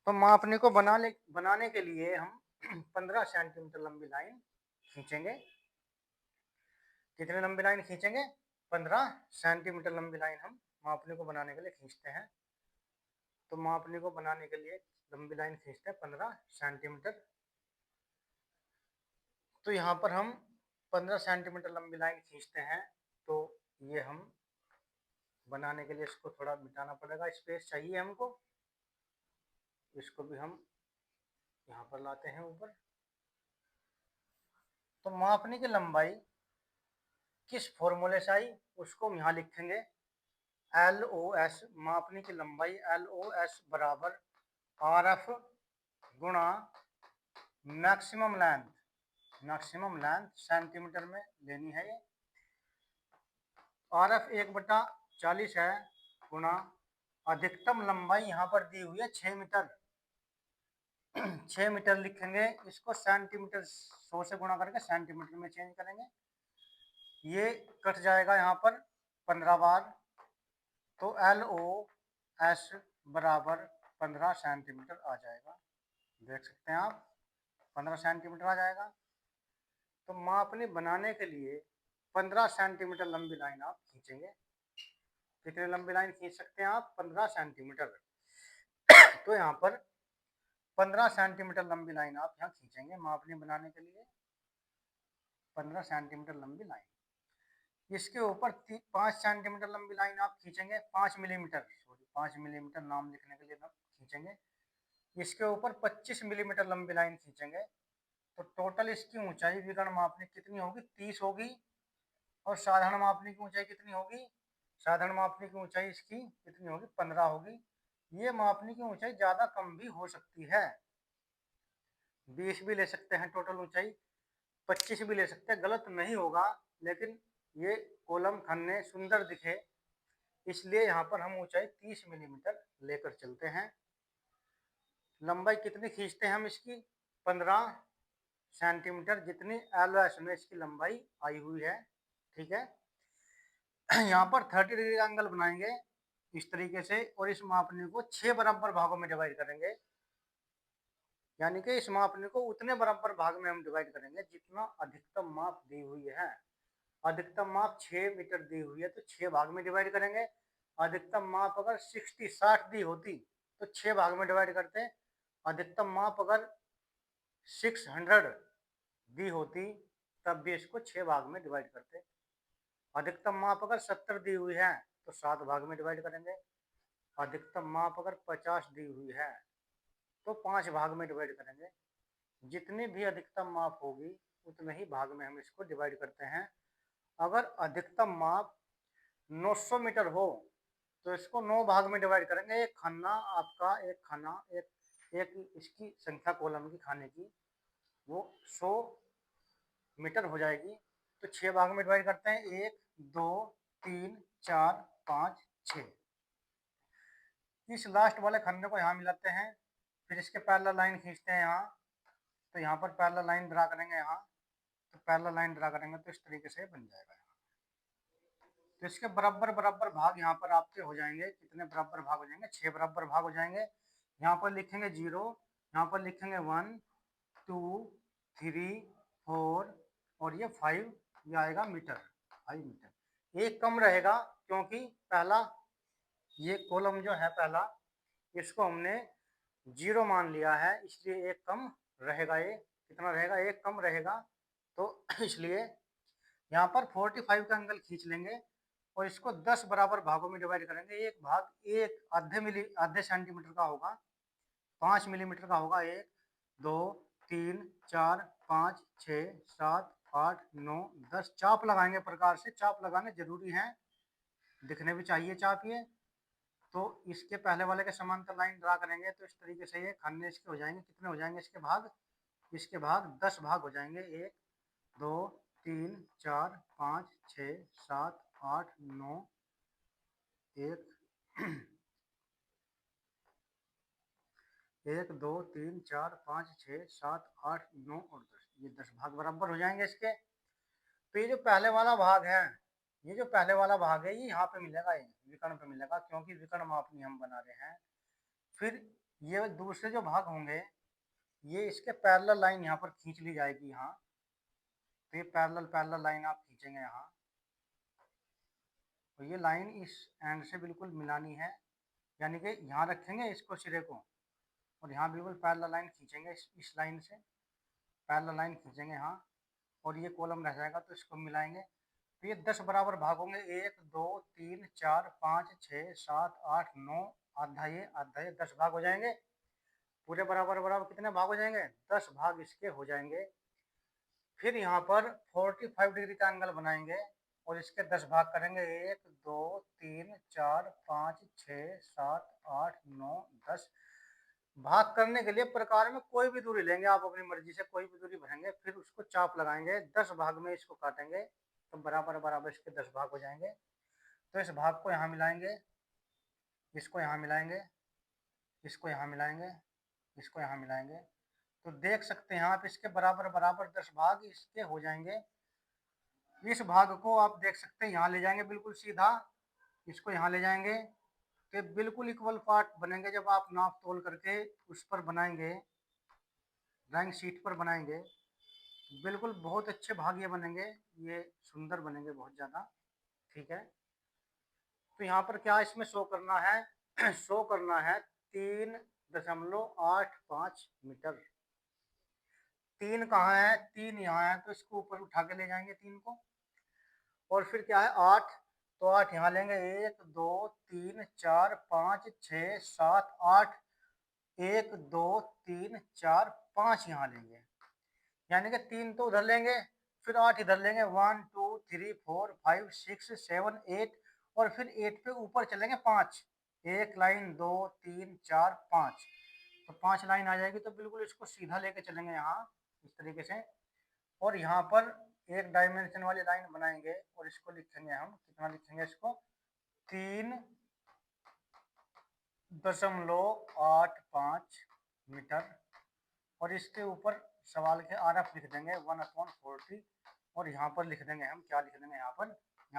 तो मापनी को बनाने के लिए हम 15 सेंटीमीटर लंबी लाइन खींचेंगे। कितनी लंबी लाइन खींचेंगे, 15 सेंटीमीटर लंबी लाइन हम मापनी को बनाने के लिए खींचते हैं। तो मापनी को बनाने के लिए लंबी लाइन खींचते हैं 15 सेंटीमीटर। तो यहाँ पर हम 15 सेंटीमीटर लंबी लाइन खींचते हैं। तो ये हम बनाने के लिए इसको थोड़ा मिटाना पड़ेगा, स्पेस चाहिए हमको। इसको भी हम यहाँ पर लाते हैं ऊपर। तो मापने की लंबाई किस फॉर्मूले से आई उसको हम यहाँ लिखेंगे। LOS, मापने की लंबाई LOS बराबर RF गुणा मैक्सिमम लेंथ सेंटीमीटर में लेनी है। ये RF 1/40 है गुणा अधिकतम लंबाई यहाँ पर दी हुई है 6 मीटर। 6 मीटर लिखेंगे, इसको सेंटीमीटर 100 से गुणा करके सेंटीमीटर में चेंज करेंगे। ये कट जाएगा यहाँ पर 15 बार, तो LOS बराबर 15 सेंटीमीटर आ जाएगा। देख सकते हैं आप, 15 सेंटीमीटर आ जाएगा। तो मापनी बनाने के लिए 15 सेंटीमीटर लंबी लाइन आप खींचेंगे। कितनी लंबी लाइन खींच सकते हैं आप? 15 सेंटीमीटर। तो यहाँ पर 15 सेंटीमीटर लंबी लाइन आप यहाँ खींचेंगे मापनी बनाने के लिए। 15 सेंटीमीटर लंबी लाइन। इसके ऊपर 5 सेंटीमीटर लंबी लाइन आप खींचेंगे, 5 मिलीमीटर नाम लिखने के लिए खींचेंगे। इसके ऊपर 25 मिलीमीटर लंबी लाइन खींचेंगे। तो टोटल इसकी ऊंचाई विकर्ण मापनी कितनी होगी? 30 होगी। और साधारण मापनी की ऊंचाई कितनी होगी? साधारण मापनी की ऊंचाई इसकी कितनी होगी? 15 होगी। ये मापनी की ऊंचाई ज्यादा कम भी हो सकती है, 20 भी ले सकते हैं टोटल ऊंचाई, 25 भी ले सकते हैं, गलत नहीं होगा। लेकिन ये कॉलम खन्ने सुंदर दिखे इसलिए यहाँ पर हम ऊंचाई 30 मिलीमीटर लेकर चलते हैं। लंबाई कितनी खींचते हैं हम इसकी? 15 सेंटीमीटर, जितनी LOS में इसकी लंबाई आई हुई है। ठीक है, यहाँ पर 30 डिग्री का एंगल बनाएंगे इस तरीके से, और इस मापनी को 6 बराबर भागों में डिवाइड करेंगे। यानी कि इस मापनी को उतने बराबर भाग में हम डिवाइड करेंगे जितना अधिकतम माप दी हुई है। अधिकतम माप 6 मीटर दी हुई है तो 6 भाग में डिवाइड करेंगे। अधिकतम माप अगर 60 दी होती तो 6 भाग में डिवाइड करते। अधिकतम माप अगर 600 दी होती तब भी इसको 6 भाग में डिवाइड करते। अधिकतम माप अगर 70 दी हुई है तो 7 भाग में डिवाइड करेंगे। अधिकतम माप अगर 50 दी हुई है तो 5 भाग में डिवाइड करेंगे। जितनी भी अधिकतम माप होगी उतने ही भाग में हम इसको डिवाइड करते हैं। अगर अधिकतम माप 900 मीटर हो तो इसको 9 भाग में डिवाइड करेंगे। एक खाना आपका, एक खाना, एक इसकी संख्या कॉलम की खाने की वो 100 मीटर हो जाएगी। तो 6 भाग में डिवाइड करते हैं, 1 2 3 4 5 6। इस लास्ट वाले खन्ने को यहाँ मिलाते हैं, फिर इसके पैरेलल लाइन खींचते हैं यहाँ। तो यहाँ पर पैरेलल लाइन ड्रा करेंगे यहाँ, तो पैरेलल लाइन ड्रा करेंगे तो इस तरीके से बन जाएगा यहाँ। तो इसके बराबर बराबर भाग यहाँ पर आपके हो जाएंगे। कितने बराबर भाग हो जाएंगे? 6 बराबर भाग हो जाएंगे। यहाँ पर लिखेंगे 0, यहाँ पर लिखेंगे 1 2 3 4 और ये 5, ये आएगा मीटर, 5 मीटर। एक कम रहेगा क्योंकि पहला ये कॉलम जो है पहला, इसको हमने 0 मान लिया है, इसलिए एक कम रहेगा। ये कितना रहेगा? एक कम रहेगा। तो इसलिए यहाँ पर 45 का एंगल खींच लेंगे और इसको 10 बराबर भागों में डिवाइड करेंगे। एक भाग एक आधे सेंटीमीटर का होगा, 5 मिलीमीटर का होगा। 1 2 3 4 5 6 7 8 9 10 चाप लगाएंगे। प्रकार से चाप लगाने जरूरी है, दिखने भी चाहिए चाप ये। तो इसके पहले वाले के समांतर लाइन ड्रा करेंगे तो इस तरीके से ये खन्ने इसके हो जाएंगे। कितने हो जाएंगे इसके भाग? इसके भाग 10 भाग हो जाएंगे। 1 2 3 4 5 6 7 8 9 1 1 2 3 4 5 6 7 8 9 और 10, ये 10 भाग बराबर हो जाएंगे इसके। तो ये जो पहले वाला भाग है, ये जो पहले वाला भाग है ये यहाँ पे मिलेगा, ये विकर्ण पे मिलेगा क्योंकि विकर्ण मापनी हम बना रहे हैं। फिर ये दूसरे जो भाग होंगे ये इसके पैरेलल लाइन यहाँ पर खींच ली जाएगी यहाँ। तो ये पैरेलल लाइन आप खींचेंगे यहाँ, तो ये लाइन इस एंड से बिल्कुल मिलानी है। यानी कि यहाँ रखेंगे इसको सिरे को और यहाँ बिल्कुल पैरेलल लाइन खींचेंगे। इस लाइन से पैरेलल लाइन खींचेंगे यहाँ। और ये कॉलम रह जाएगा, तो इसको मिलाएंगे तो ये 10 बराबर भाग होंगे। 1 2 3 4 5 6 7 8 9, आधा ये 10 भाग हो जाएंगे। पूरे बराबर बराबर कितने भाग हो जाएंगे? 10 भाग इसके हो जाएंगे। फिर यहाँ पर 45 डिग्री का एंगल बनाएंगे और इसके 10 भाग करेंगे। 1 2 3 4 5 6 7 8 9 10 भाग करने के लिए प्रकार में कोई भी दूरी लेंगे, आप अपनी मर्जी से कोई भी दूरी भरेंगे, फिर उसको चाप लगाएंगे, 10 भाग में इसको काटेंगे तो बराबर बराबर इसके 10 भाग हो जाएंगे। तो इस भाग को यहाँ मिलाएंगे, इसको यहाँ मिलाएंगे, इसको यहाँ मिलाएंगे, इसको यहाँ मिलाएंगे, तो देख सकते हैं आप इसके बराबर बराबर 10 भाग इसके हो जाएंगे। इस भाग को आप देख सकते हैं यहाँ ले जाएंगे बिल्कुल सीधा, इसको यहाँ ले जाएंगे तो बिल्कुल इक्वल पार्ट बनेंगे। जब आप नाप तोल करके उस पर बनाएंगे, ड्राइंग शीट पर बनाएंगे, बिल्कुल बहुत अच्छे भाग ये बनेंगे, ये सुंदर बनेंगे बहुत ज़्यादा। ठीक है, तो यहाँ पर क्या इसमें शो करना है शो करना है 3.85 मीटर। 3 कहाँ है? 3 यहाँ है, तो इसको ऊपर उठा के ले जाएंगे 3 को। और फिर क्या है 8, तो 8 यहाँ लेंगे। 1 2 3 4 5 6 7 8, 1 2 3 4 5 यहाँ लेंगे, यानी कि 3 तो उधर लेंगे, फिर 8 इधर लेंगे। 1 2 3 4 5 6 7 8, और फिर 8 पे ऊपर चलेंगे 5, एक लाइन 2 3 4 5, तो 5 लाइन आ जाएगी। तो बिल्कुल इसको सीधा लेके चलेंगे यहाँ इस तरीके से, और यहाँ पर एक डायमेंशन वाली लाइन बनाएंगे और इसको लिखेंगे हम, कितना लिखेंगे इसको? 3.85 मीटर। और इसके ऊपर सवाल के RF लिख देंगे 1/40, और यहाँ पर लिख देंगे हम, क्या लिख देंगे यहाँ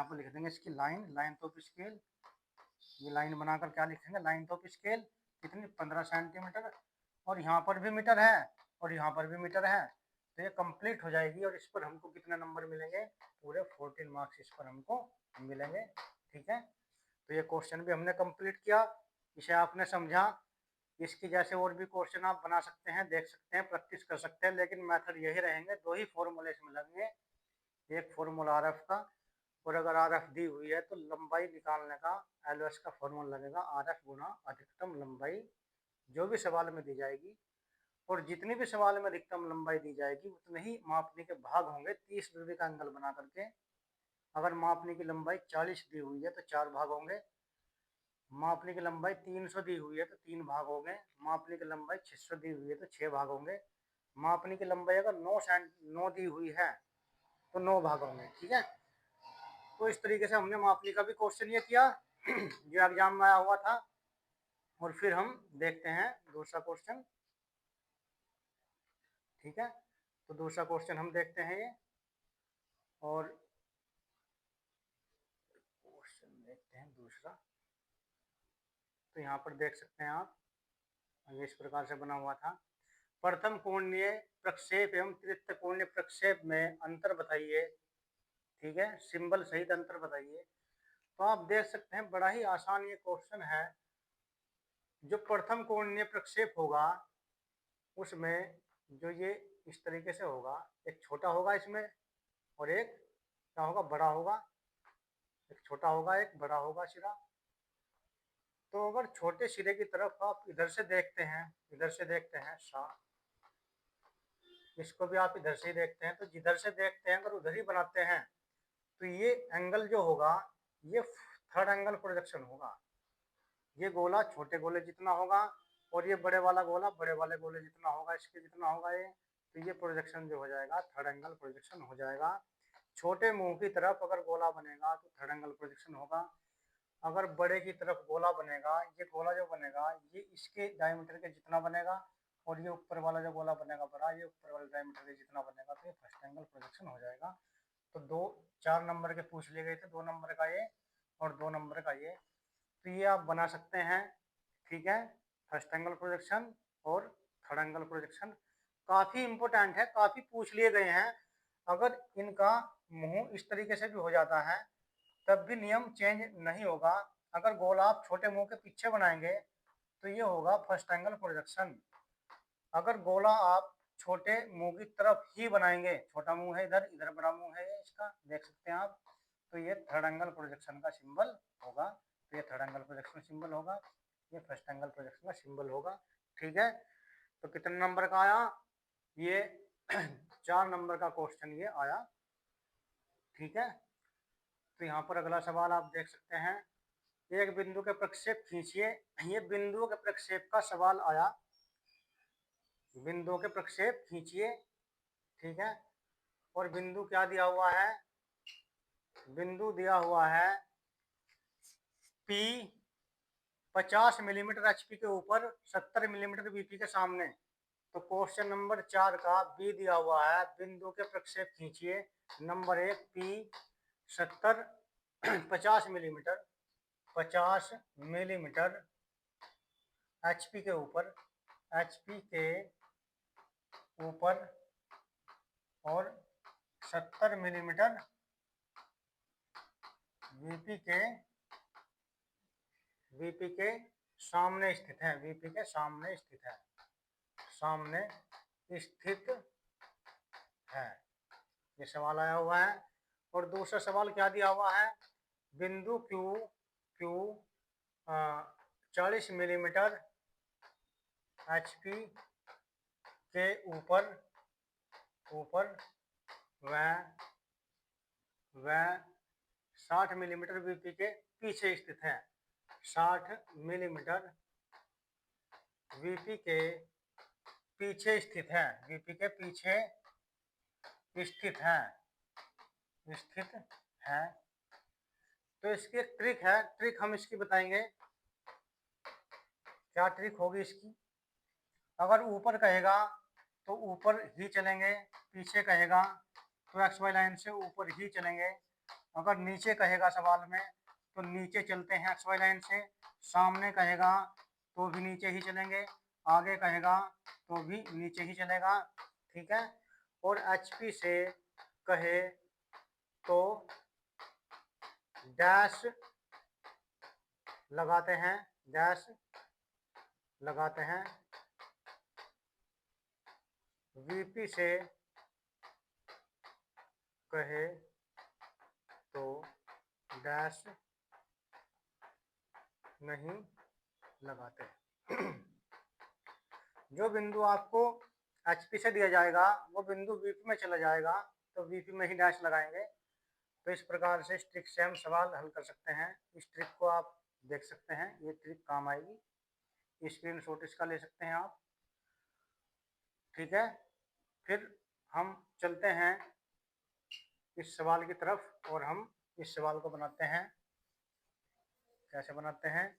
पर लिख देंगे इसकी लाइन ऑफ स्केल। ये लाइन बनाकर क्या लिखेंगे? लाइन ऑफ स्केल कितनी? 15 सेंटीमीटर। और यहाँ पर भी मीटर है और यहाँ पर भी मीटर है, तो ये कंप्लीट हो जाएगी। और इस पर हमको कितने नंबर मिलेंगे? पूरे 14 मार्क्स इस पर हमको मिलेंगे। ठीक है, तो ये क्वेश्चन भी हमने कंप्लीट किया, इसे आपने समझा। इसकी जैसे और भी क्वेश्चन आप बना सकते हैं, देख सकते हैं, प्रैक्टिस कर सकते हैं, लेकिन मेथड यही रहेंगे। 2 ही फॉर्मूले इसमें लगेंगे, एक फॉर्मूला RF का, और अगर RF दी हुई है तो लंबाई निकालने का LOS का फॉर्मूला लगेगा, RF गुना अधिकतम लंबाई, जो भी सवाल में दी जाएगी। और जितनी भी सवाल में अधिकतम लंबाई दी जाएगी उतने ही मापने के भाग होंगे 30 डिग्री का एंगल बना करके। अगर मापने की लंबाई 40 दी हुई है तो 4 भाग होंगे, मापने की लंबाई 300 दी हुई है तो 3 भाग होंगे, मापने की लंबाई 600 दी हुई है तो 6 भाग होंगे, मापने की लंबाई अगर 9 दी हुई है तो 9 भाग होंगे। ठीक है, तो इस तरीके से हमने मापने का भी क्वेश्चन ये किया जो एग्जाम में आया हुआ था। और फिर हम देखते हैं दूसरा क्वेश्चन। ठीक है, तो दूसरा क्वेश्चन हम देखते हैं ये, और क्वेश्चन देखते हैं दूसरा। तो यहाँ पर देख सकते हैं आप, ये इस प्रकार से बना हुआ था। प्रथम कोणीय प्रक्षेप एवं तृतीय कोणीय प्रक्षेप में अंतर बताइए। ठीक है, सिंबल सहित अंतर बताइए। तो आप देख सकते हैं बड़ा ही आसान ये क्वेश्चन है। जो प्रथम कोणीय प्रक्षेप होगा उसमें जो ये इस तरीके से होगा, एक छोटा होगा इसमें और एक क्या होगा? बड़ा होगा। एक छोटा होगा एक बड़ा होगा सिरा। तो अगर छोटे सिरे की तरफ आप इधर से देखते हैं, इधर से देखते हैं इसको भी आप इधर से ही देखते हैं, तो जिधर से देखते हैं अगर उधर ही बनाते हैं तो ये एंगल जो होगा ये थर्ड एंगल प्रोजेक्शन होगा। ये गोला छोटे गोले जितना होगा और ये बड़े वाला गोला बड़े वाले गोले जितना होगा, इसके जितना होगा ये, तो ये प्रोजेक्शन जो हो जाएगा थर्ड एंगल प्रोजेक्शन हो जाएगा। छोटे मुंह की तरफ अगर गोला बनेगा तो थर्ड एंगल प्रोजेक्शन होगा। अगर बड़े की तरफ गोला बनेगा, ये गोला जो बनेगा ये इसके डायमीटर के जितना बनेगा, और ये ऊपर वाला जो गोला बनेगा बड़ा, ये ऊपर वाले डायमीटर के जितना बनेगा, तो ये फर्स्ट एंगल प्रोजेक्शन हो जाएगा। तो 4 नंबर के पूछ लिए गए थे, 2 नंबर का ये और 2 नंबर का ये, तो ये आप बना सकते हैं। ठीक है, फर्स्ट एंगल प्रोजेक्शन और थर्ड एंगल प्रोजेक्शन काफ़ी इंपॉर्टेंट है, काफ़ी पूछ लिए गए हैं। अगर इनका मुंह इस तरीके से भी हो जाता है तब भी नियम चेंज नहीं होगा। अगर गोला आप छोटे मुंह के पीछे बनाएंगे तो ये होगा फर्स्ट एंगल प्रोजेक्शन। अगर गोला आप छोटे मुंह की तरफ ही बनाएंगे। छोटा मुंह है इधर, इधर बड़ा मुंह है, इसका देख सकते हैं आप। तो ये थर्ड एंगल प्रोजेक्शन का सिंबल होगा। तो ये थर्ड एंगल प्रोजेक्शन सिंबल होगा, ये फर्स्ट एंगल प्रोजेक्शन का सिंबल होगा। ठीक है, तो कितने नंबर का आया? ये 4 नंबर का क्वेश्चन ये आया। ठीक है, तो यहाँ पर अगला सवाल आप देख सकते हैं, एक बिंदु के प्रक्षेप खींचिए। ये बिंदुओं के प्रक्षेप का सवाल आया, बिंदुओं के प्रक्षेप खींचिए। ठीक है, और बिंदु क्या दिया हुआ है? बिंदु दिया हुआ है P 50 मिलीमीटर HP के ऊपर 70 मिलीमीटर BP के सामने। तो क्वेश्चन नंबर 4 का बी दिया हुआ है, बिंदु के प्रक्षेप खींचिए। Number 1 P 70 50 millimetre 50 millimetre HP के ऊपर, HP के ऊपर और 70 मिलीमीटर VP के सामने स्थित है। VP के सामने स्थित है, सामने स्थित है। ये सवाल आया हुआ है। और दूसरा सवाल क्या दिया हुआ है? बिंदु Q 40 मिलीमीटर HP के ऊपर व 60 मिलीमीटर BP के पीछे स्थित है। 60 मिलीमीटर VP के पीछे स्थित है, VP के पीछे स्थित है। तो इसकी एक ट्रिक है, ट्रिक हम इसकी बताएंगे। क्या ट्रिक होगी इसकी? अगर ऊपर कहेगा तो ऊपर ही चलेंगे, पीछे कहेगा तो एक्स वाई लाइन से ऊपर ही चलेंगे। अगर नीचे कहेगा सवाल में तो नीचे चलते हैं एक्स वाई लाइन से। सामने कहेगा तो भी नीचे ही चलेंगे, आगे कहेगा तो भी नीचे ही चलेगा। ठीक है, और HP से कहे तो डैश लगाते हैं, डैश लगाते हैं। VP से कहे तो डैश नहीं लगाते। जो बिंदु आपको HP से दिया जाएगा वो बिंदु VP में चला जाएगा, तो VP में ही डैश लगाएंगे। तो इस प्रकार से इस ट्रिक से हम सवाल हल कर सकते हैं। इस ट्रिक को आप देख सकते हैं, ये ट्रिक काम आएगी। स्क्रीनशॉट इसका ले सकते हैं आप। ठीक है, फिर हम चलते हैं इस सवाल की तरफ और हम इस सवाल को बनाते हैं। कैसे बनाते हैं?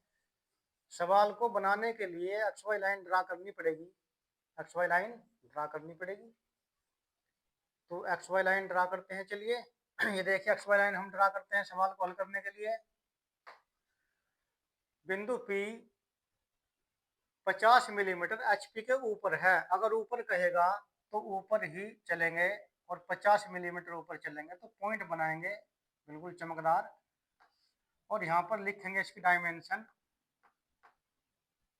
सवाल को बनाने के लिए एक्स वाई लाइन ड्रा करनी पड़ेगी, एक्स वाई लाइन ड्रा करनी पड़ेगी। तो एक्स वाई लाइन ड्रा करते हैं, चलिए। ये देखिए एक्स वाई लाइन हम ड्रा करते हैं सवाल को हल करने के लिए। बिंदु P 50 मिलीमीटर HP के ऊपर है। अगर ऊपर कहेगा तो ऊपर ही चलेंगे और 50 मिलीमीटर ऊपर चलेंगे, तो पॉइंट बनाएंगे बिल्कुल चमकदार। और यहाँ पर लिखेंगे इसकी डायमेंशन।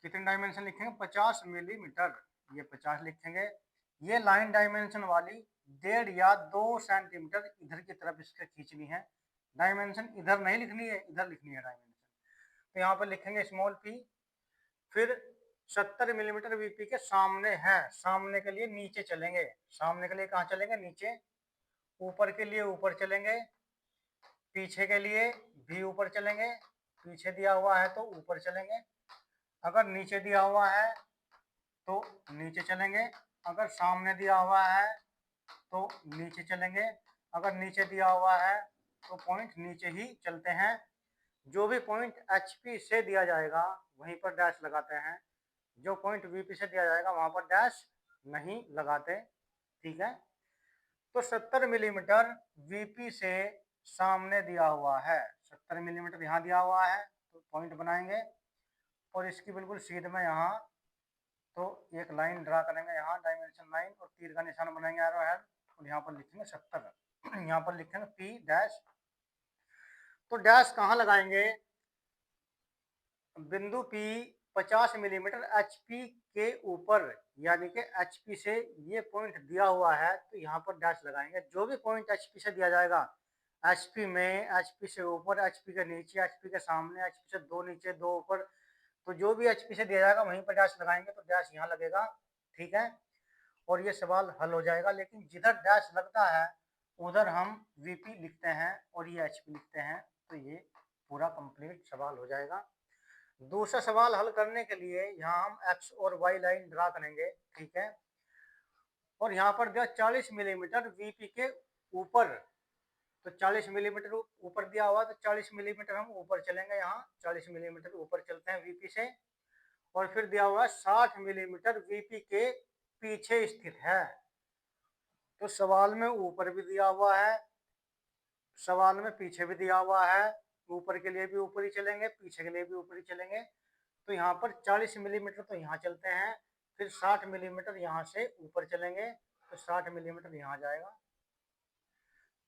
कितने डायमेंशन लिखेंगे? 50 मिलीमीटर। ये 50 लिखेंगे। ये लाइन डायमेंशन वाली 1.5 या 2 सेंटीमीटर इधर की तरफ इसके खींचनी है। डायमेंशन इधर नहीं लिखनी है, इधर लिखनी है डायमेंशन। तो यहाँ पर लिखेंगे स्मॉल p। फिर 70 मिलीमीटर VP के सामने है, सामने के लिए नीचे चलेंगे। सामने के लिए कहाँ चलेंगे? नीचे। ऊपर के लिए ऊपर चलेंगे, पीछे के लिए भी ऊपर चलेंगे। पीछे दिया हुआ है तो ऊपर चलेंगे। अगर नीचे दिया हुआ है तो नीचे चलेंगे। अगर सामने दिया हुआ है तो नीचे चलेंगे। अगर नीचे दिया हुआ है तो पॉइंट नीचे ही चलते हैं। जो भी पॉइंट HP से दिया जाएगा वहीं पर डैश लगाते हैं। जो पॉइंट VP से दिया जाएगा वहां पर डैश नहीं लगाते। ठीक है, तो 70 मिलीमीटर VP से सामने दिया हुआ है। 70 मिलीमीटर यहाँ दिया हुआ है, तो पॉइंट बनाएंगे और इसकी बिल्कुल सीध में यहाँ तो एक लाइन ड्रा करेंगे, यहाँ डायमेंशन लाइन, और तीर का निशान बनाएंगे एरो हेड, और यहाँ पर लिखेंगे 70। यहाँ पर लिखेंगे P डैश। तो डैश कहाँ लगाएंगे? बिंदु P 50 मिलीमीटर HP के ऊपर यानी कि HP से ये पॉइंट दिया हुआ है तो यहाँ पर डैश लगाएंगे। जो भी पॉइंट HP से दिया जाएगा, HP में, HP से ऊपर, HP के नीचे, HP के सामने, HP से 2 नीचे 2 ऊपर, तो जो भी HP से दिया जाएगा वहीं पर डैश लगाएंगे तो डैश यहाँ लगेगा। ठीक है, और ये सवाल हल हो जाएगा। लेकिन जिधर डैश लगता है उधर हम VP लिखते हैं और ये HP लिखते हैं, तो ये पूरा कंप्लीट सवाल हो जाएगा। दूसरा सवाल हल करने के लिए यहाँ हम X और Y लाइन ड्रा करेंगे। ठीक है, और यहाँ पर दिया 40 मिलीमीटर VP के ऊपर, तो 40 मिलीमीटर ऊपर दिया हुआ, तो 40 मिलीमीटर हम ऊपर चलेंगे। यहाँ 40 मिलीमीटर ऊपर चलते हैं VP से। और फिर दिया हुआ 60 मिलीमीटर VP के पीछे स्थित है। तो सवाल में ऊपर भी दिया हुआ है, सवाल में पीछे भी दिया हुआ है। ऊपर के लिए भी ऊपर ही चलेंगे, पीछे के लिए भी ऊपर ही चलेंगे। तो यहाँ पर 40 मिलीमीटर तो यहाँ चलते हैं, फिर 60 मिलीमीटर यहाँ से ऊपर चलेंगे, तो 60 मिलीमीटर यहाँ जाएगा।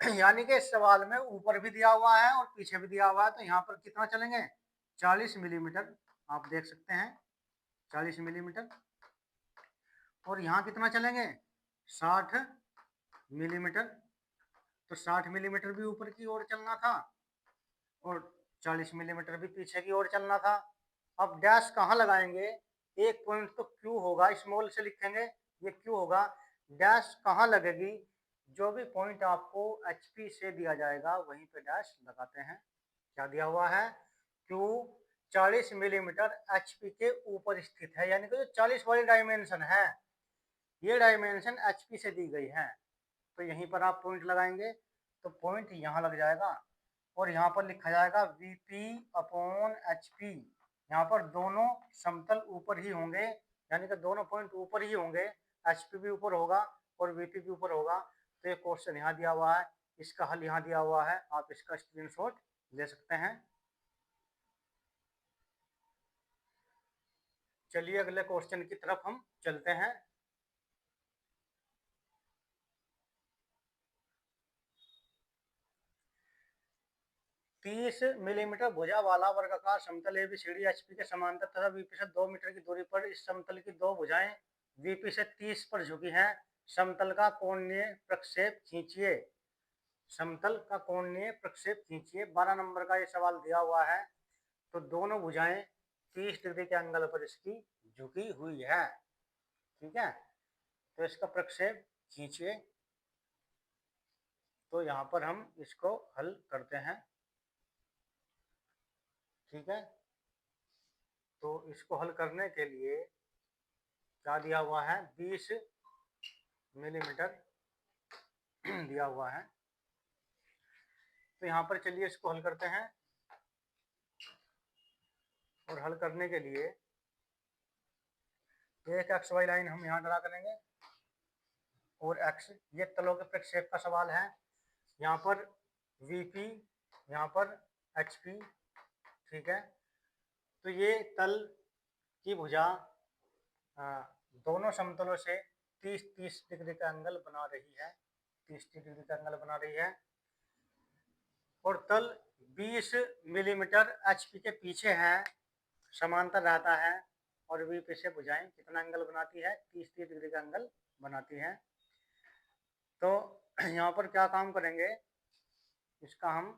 यानी कि इस सवाल में ऊपर भी दिया हुआ है और पीछे भी दिया हुआ है, तो यहाँ पर कितना चलेंगे, 40 मिलीमीटर। आप देख सकते हैं 40 मिलीमीटर। और यहाँ कितना चलेंगे, 60 मिलीमीटर। तो 60 मिलीमीटर भी ऊपर की ओर चलना था और 40 मिलीमीटर भी पीछे की ओर चलना था। अब डैश कहाँ लगाएंगे, एक पॉइंट तो Q होगा, स्मॉल से लिखेंगे, ये Q होगा। डैश कहाँ लगेगी, जो भी पॉइंट आपको HP से दिया जाएगा वहीं पे डैश लगाते हैं। क्या दिया हुआ है, Q 40 मिलीमीटर HP के ऊपर स्थित है, यानी कि जो 40 वाली डायमेंशन है, ये डायमेंशन HP से दी गई है, तो यहीं पर आप पॉइंट लगाएंगे, तो पॉइंट यहाँ लग जाएगा। और यहाँ पर लिखा जाएगा VP अपॉन HP। यहाँ पर दोनों समतल ऊपर ही होंगे, यानी कि दोनों पॉइंट ऊपर ही होंगे, HP भी ऊपर होगा और VP भी ऊपर होगा। तो ये क्वेश्चन यहाँ दिया हुआ है, इसका हल यहाँ दिया हुआ है, आप इसका स्क्रीनशॉट ले सकते हैं। चलिए अगले क्वेश्चन की तरफ हम चलते हैं। 30 मिलीमीटर भुजा वाला वर्गाकार समतल ABCD HP के समांतर तथा VP से 2 मीटर की दूरी पर इस समतल की दो भुजाएं VP से 30 पर झुकी हैं। समतल का कोणीय प्रक्षेप खींचिए। समतल का कोणीय प्रक्षेप खींचिए। 12 नंबर का ये सवाल दिया हुआ है। तो दोनों भुजाएं 30 डिग्री के एंगल पर इसकी झुकी हुई है। ठीक है, तो इसका प्रक्षेप खींचिए। तो यहाँ पर हम इसको हल करते हैं। ठीक है, तो इसको हल करने के लिए क्या दिया हुआ है, 20 मिलीमीटर दिया हुआ है। तो यहाँ पर चलिए इसको हल करते हैं। और हल करने के लिए एक XY लाइन हम यहाँ ड्रा करेंगे और X, ये तलों के प्रक्षेप का सवाल है। यहाँ पर VP, यहाँ पर HP। ठीक है, तो ये तल की भुजा दोनों समतलों से 30-30 डिग्री का एंगल बना रही है, 30 डिग्री का एंगल बना रही है। और तल 20 मिलीमीटर HP के पीछे है, समांतर रहता है, और VP से भुजाएं कितना एंगल बनाती है, 30 डिग्री का एंगल बनाती है। तो यहाँ पर क्या काम करेंगे, इसका हम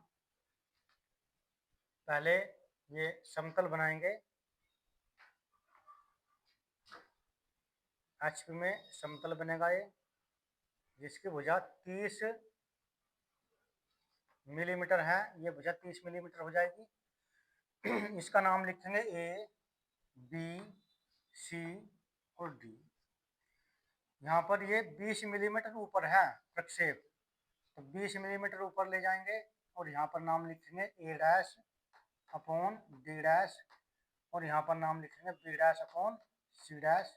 पहले ये समतल बनाएंगे। HP में समतल बनेगा ये, जिसकी भुजा 30 मिलीमीटर है, ये भुजा 30 मिलीमीटर हो जाएगी। इसका नाम लिखेंगे A, B, C और D। यहाँ पर ये 20 मिलीमीटर ऊपर है प्रक्षेप, तो 20 मिलीमीटर ऊपर ले जाएंगे और यहाँ पर नाम लिखेंगे A dash upon D dash, और यहाँ पर नाम लिखेंगे B dash upon C dash.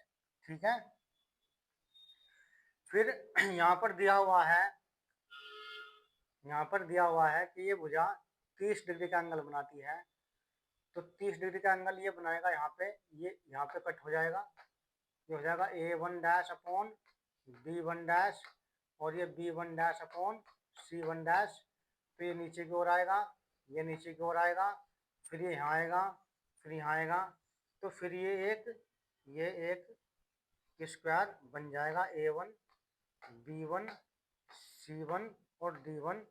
ठीक है, फिर यहाँ पर दिया हुआ है, यहाँ पर दिया हुआ है कि ये भुजा 30 डिग्री का एंगल बनाती है। तो 30 डिग्री का एंगल ये बनाएगा, यहाँ पे ये यहाँ पे कट हो जाएगा, ये हो जाएगा A1 dash upon B1 dash, और ये B1 dash upon C1 dash. तो ये नीचे की ओर आएगा, ये नीचे की ओर आएगा, फिर ये यहाँ आएगा, फिर यहाँ आएगा। तो फिर ये एक की स्क्वायर बन जाएगा A1, B1, C1 और D1।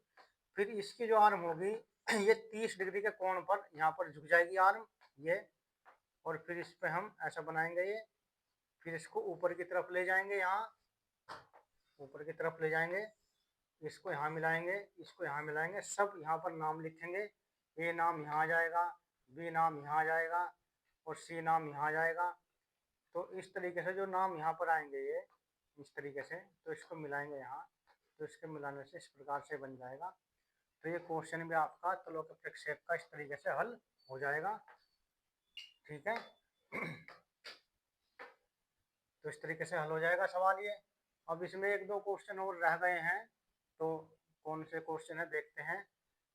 फिर इसकी जो आर्म होगी ये 30 डिग्री के कोण पर यहाँ पर झुक जाएगी आर्म ये, और फिर इस पे हम ऐसा बनाएंगे ये, फिर इसको ऊपर की तरफ ले जाएंगे, यहाँ ऊपर की तरफ ले जाएंगे, इसको यहाँ मिलाएंगे, इसको यहाँ मिलाएंगे, सब यहाँ पर नाम लिखेंगे। ए नाम यहाँ आ जाएगा, बी नाम यहाँ आ जाएगा और सी नाम यहाँ आ जाएगा। तो इस तरीके से जो नाम यहाँ पर आएंगे ये इस तरीके से, तो इसको मिलाएंगे यहाँ, तो इसके मिलाने से इस प्रकार से बन जाएगा। तो ये क्वेश्चन भी आपका तलों के प्रक्षेप का इस तरीके से हल हो जाएगा। ठीक है। तो इस तरीके से हल हो जाएगा सवाल ये। अब इसमें एक दो क्वेश्चन और रह गए हैं, तो कौन से क्वेश्चन है देखते हैं।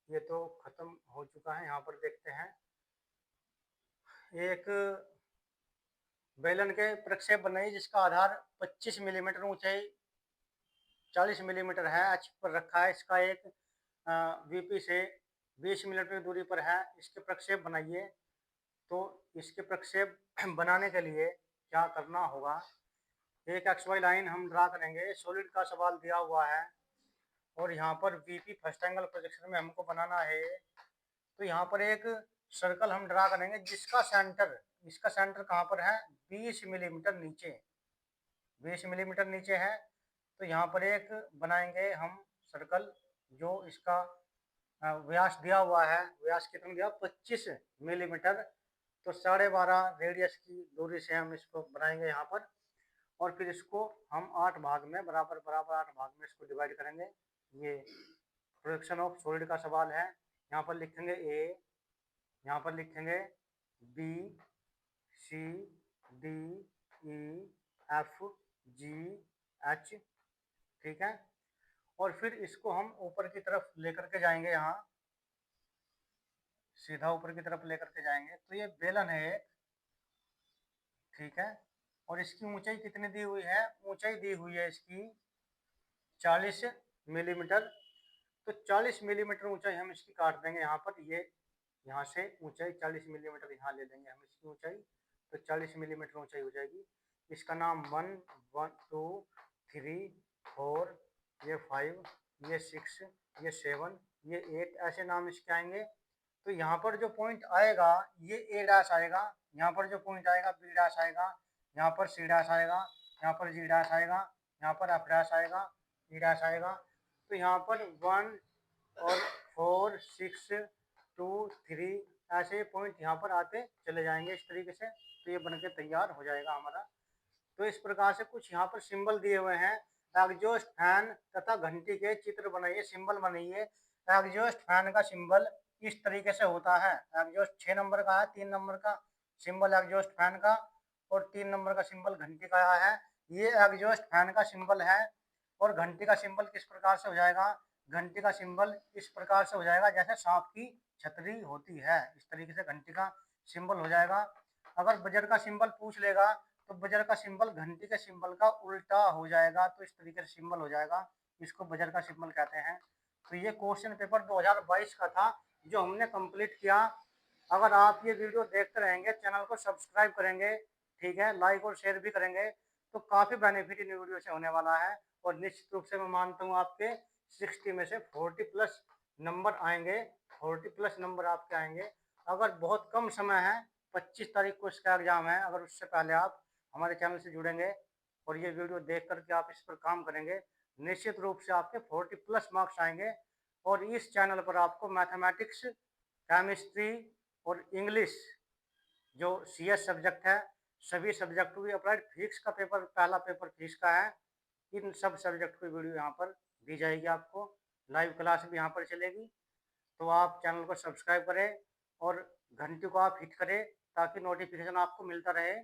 ये तो खत्म हो चुका है, यहाँ पर देखते हैं। एक बेलन के प्रक्षेप बनाइए जिसका आधार 25 मिलीमीटर ऊंचाई 40 मिलीमीटर है एच पर रखा है। इसका एक वीपी से 20 मिलीमीटर दूरी पर है। इसके प्रक्षेप बनाइए। तो इसके प्रक्षेप बनाने के लिए क्या करना होगा, एक XY लाइन हम ड्रा करेंगे। सॉलिड का सवाल दिया हुआ है और यहाँ पर वीपी फर्स्ट एंगल प्रोजेक्शन में हमको बनाना है। तो यहाँ पर एक सर्कल हम ड्रा करेंगे जिसका सेंटर, इसका सेंटर कहाँ पर है, 20 मिलीमीटर नीचे, 20 मिलीमीटर नीचे है। तो यहाँ पर एक बनाएंगे हम सर्कल, जो इसका व्यास दिया हुआ है, व्यास कितना दिया, 25 मिलीमीटर। तो 12.5 रेडियस की दूरी से हम इसको बनाएंगे यहाँ पर, और फिर इसको हम 8 भाग में बराबर बराबर 8 भाग में इसको डिवाइड करेंगे। ये प्रोजेक्शन ऑफ सॉलिड का सवाल है। यहाँ पर लिखेंगे ए, यहाँ पर लिखेंगे बी, सी, डी, ई, एफ, जी, एच। ठीक है। और फिर इसको हम ऊपर की तरफ लेकर के जाएंगे, यहाँ सीधा ऊपर की तरफ लेकर के जाएंगे। तो ये बेलन है एक, ठीक है। और इसकी ऊंचाई कितनी दी हुई है, ऊंचाई दी हुई है इसकी 40 मिलीमीटर। तो 40 मिलीमीटर ऊंचाई हम इसकी काट देंगे यहाँ पर। ये यहाँ से ऊंचाई 40 मिलीमीटर यहाँ ले लेंगे हम इसकी ऊंचाई, तो 40 मिलीमीटर ऊंचाई हो जाएगी। इसका नाम 1, 2, 3, 4, ये 5, ये 6, ये 7, ये 8, ऐसे नाम इसके आएंगे। तो यहाँ पर जो पॉइंट आएगा ये ए डैश आएगा, यहाँ पर जो पॉइंट आएगा बी डैश आएगा, यहाँ पर सी डैश आएगा, यहाँ पर जी डैश आएगा, यहाँ पर एफ डैश आएगा, ई डैश आएगा। तो यहाँ पर 1 और 4, 6, 2, 3 ऐसे पॉइंट यहाँ पर आते चले जाएंगे इस तरीके से। तो ये बनके तैयार हो जाएगा हमारा। तो इस प्रकार से कुछ यहाँ पर सिंबल दिए हुए हैं। एग्जॉस्ट फैन तथा घंटी के चित्र बनाइए, सिंबल बनाइए। एग्जॉस्ट फैन का सिंबल इस तरीके से होता है। एग्जॉस्ट 6 नंबर का है, 3 नंबर का सिंबल एग्जॉस्ट फैन का और 3 नंबर का सिंबल घंटी का है। ये एग्जॉस्ट फैन का सिंबल है। और घंटी का सिंबल किस प्रकार से हो जाएगा, घंटी का सिंबल इस प्रकार से हो जाएगा जैसे सांप की छतरी होती है, इस तरीके से घंटी का सिंबल हो जाएगा। अगर बजर का सिंबल पूछ लेगा तो बजर का सिंबल घंटी के सिंबल का उल्टा हो जाएगा, तो इस तरीके से सिंबल हो जाएगा, इसको बजर का सिंबल कहते हैं। तो ये क्वेश्चन पेपर 2022 का था जो हमने कंप्लीट किया। अगर आप ये वीडियो देखते रहेंगे, चैनल को सब्सक्राइब करेंगे, ठीक है, लाइक और शेयर भी करेंगे, तो काफ़ी बेनिफिट इन वीडियो से होने वाला है। और निश्चित रूप से मैं मानता हूँ आपके 60 में से 40 प्लस नंबर आएंगे, 40 प्लस नंबर आपके आएंगे। अगर बहुत कम समय है, 25 तारीख को इसका एग्जाम है, अगर उससे पहले आप हमारे चैनल से जुड़ेंगे और ये वीडियो देख करके आप इस पर काम करेंगे, निश्चित रूप से आपके 40 प्लस मार्क्स आएंगे। और इस चैनल पर आपको मैथमेटिक्स, केमिस्ट्री और इंग्लिश जो CS सब्जेक्ट है, सभी सब्जेक्ट भी अप्लाइड, फिजिक्स का पेपर, पहला पेपर फिजिक्स का है, इन सब सब्जेक्ट की वीडियो यहाँ पर दी जाएगी आपको। लाइव क्लास भी यहाँ पर चलेगी। तो आप चैनल को सब्सक्राइब करें और घंटी को आप हिट करें ताकि नोटिफिकेशन आपको मिलता रहे।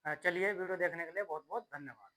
चलिए, वीडियो देखने के लिए बहुत बहुत धन्यवाद।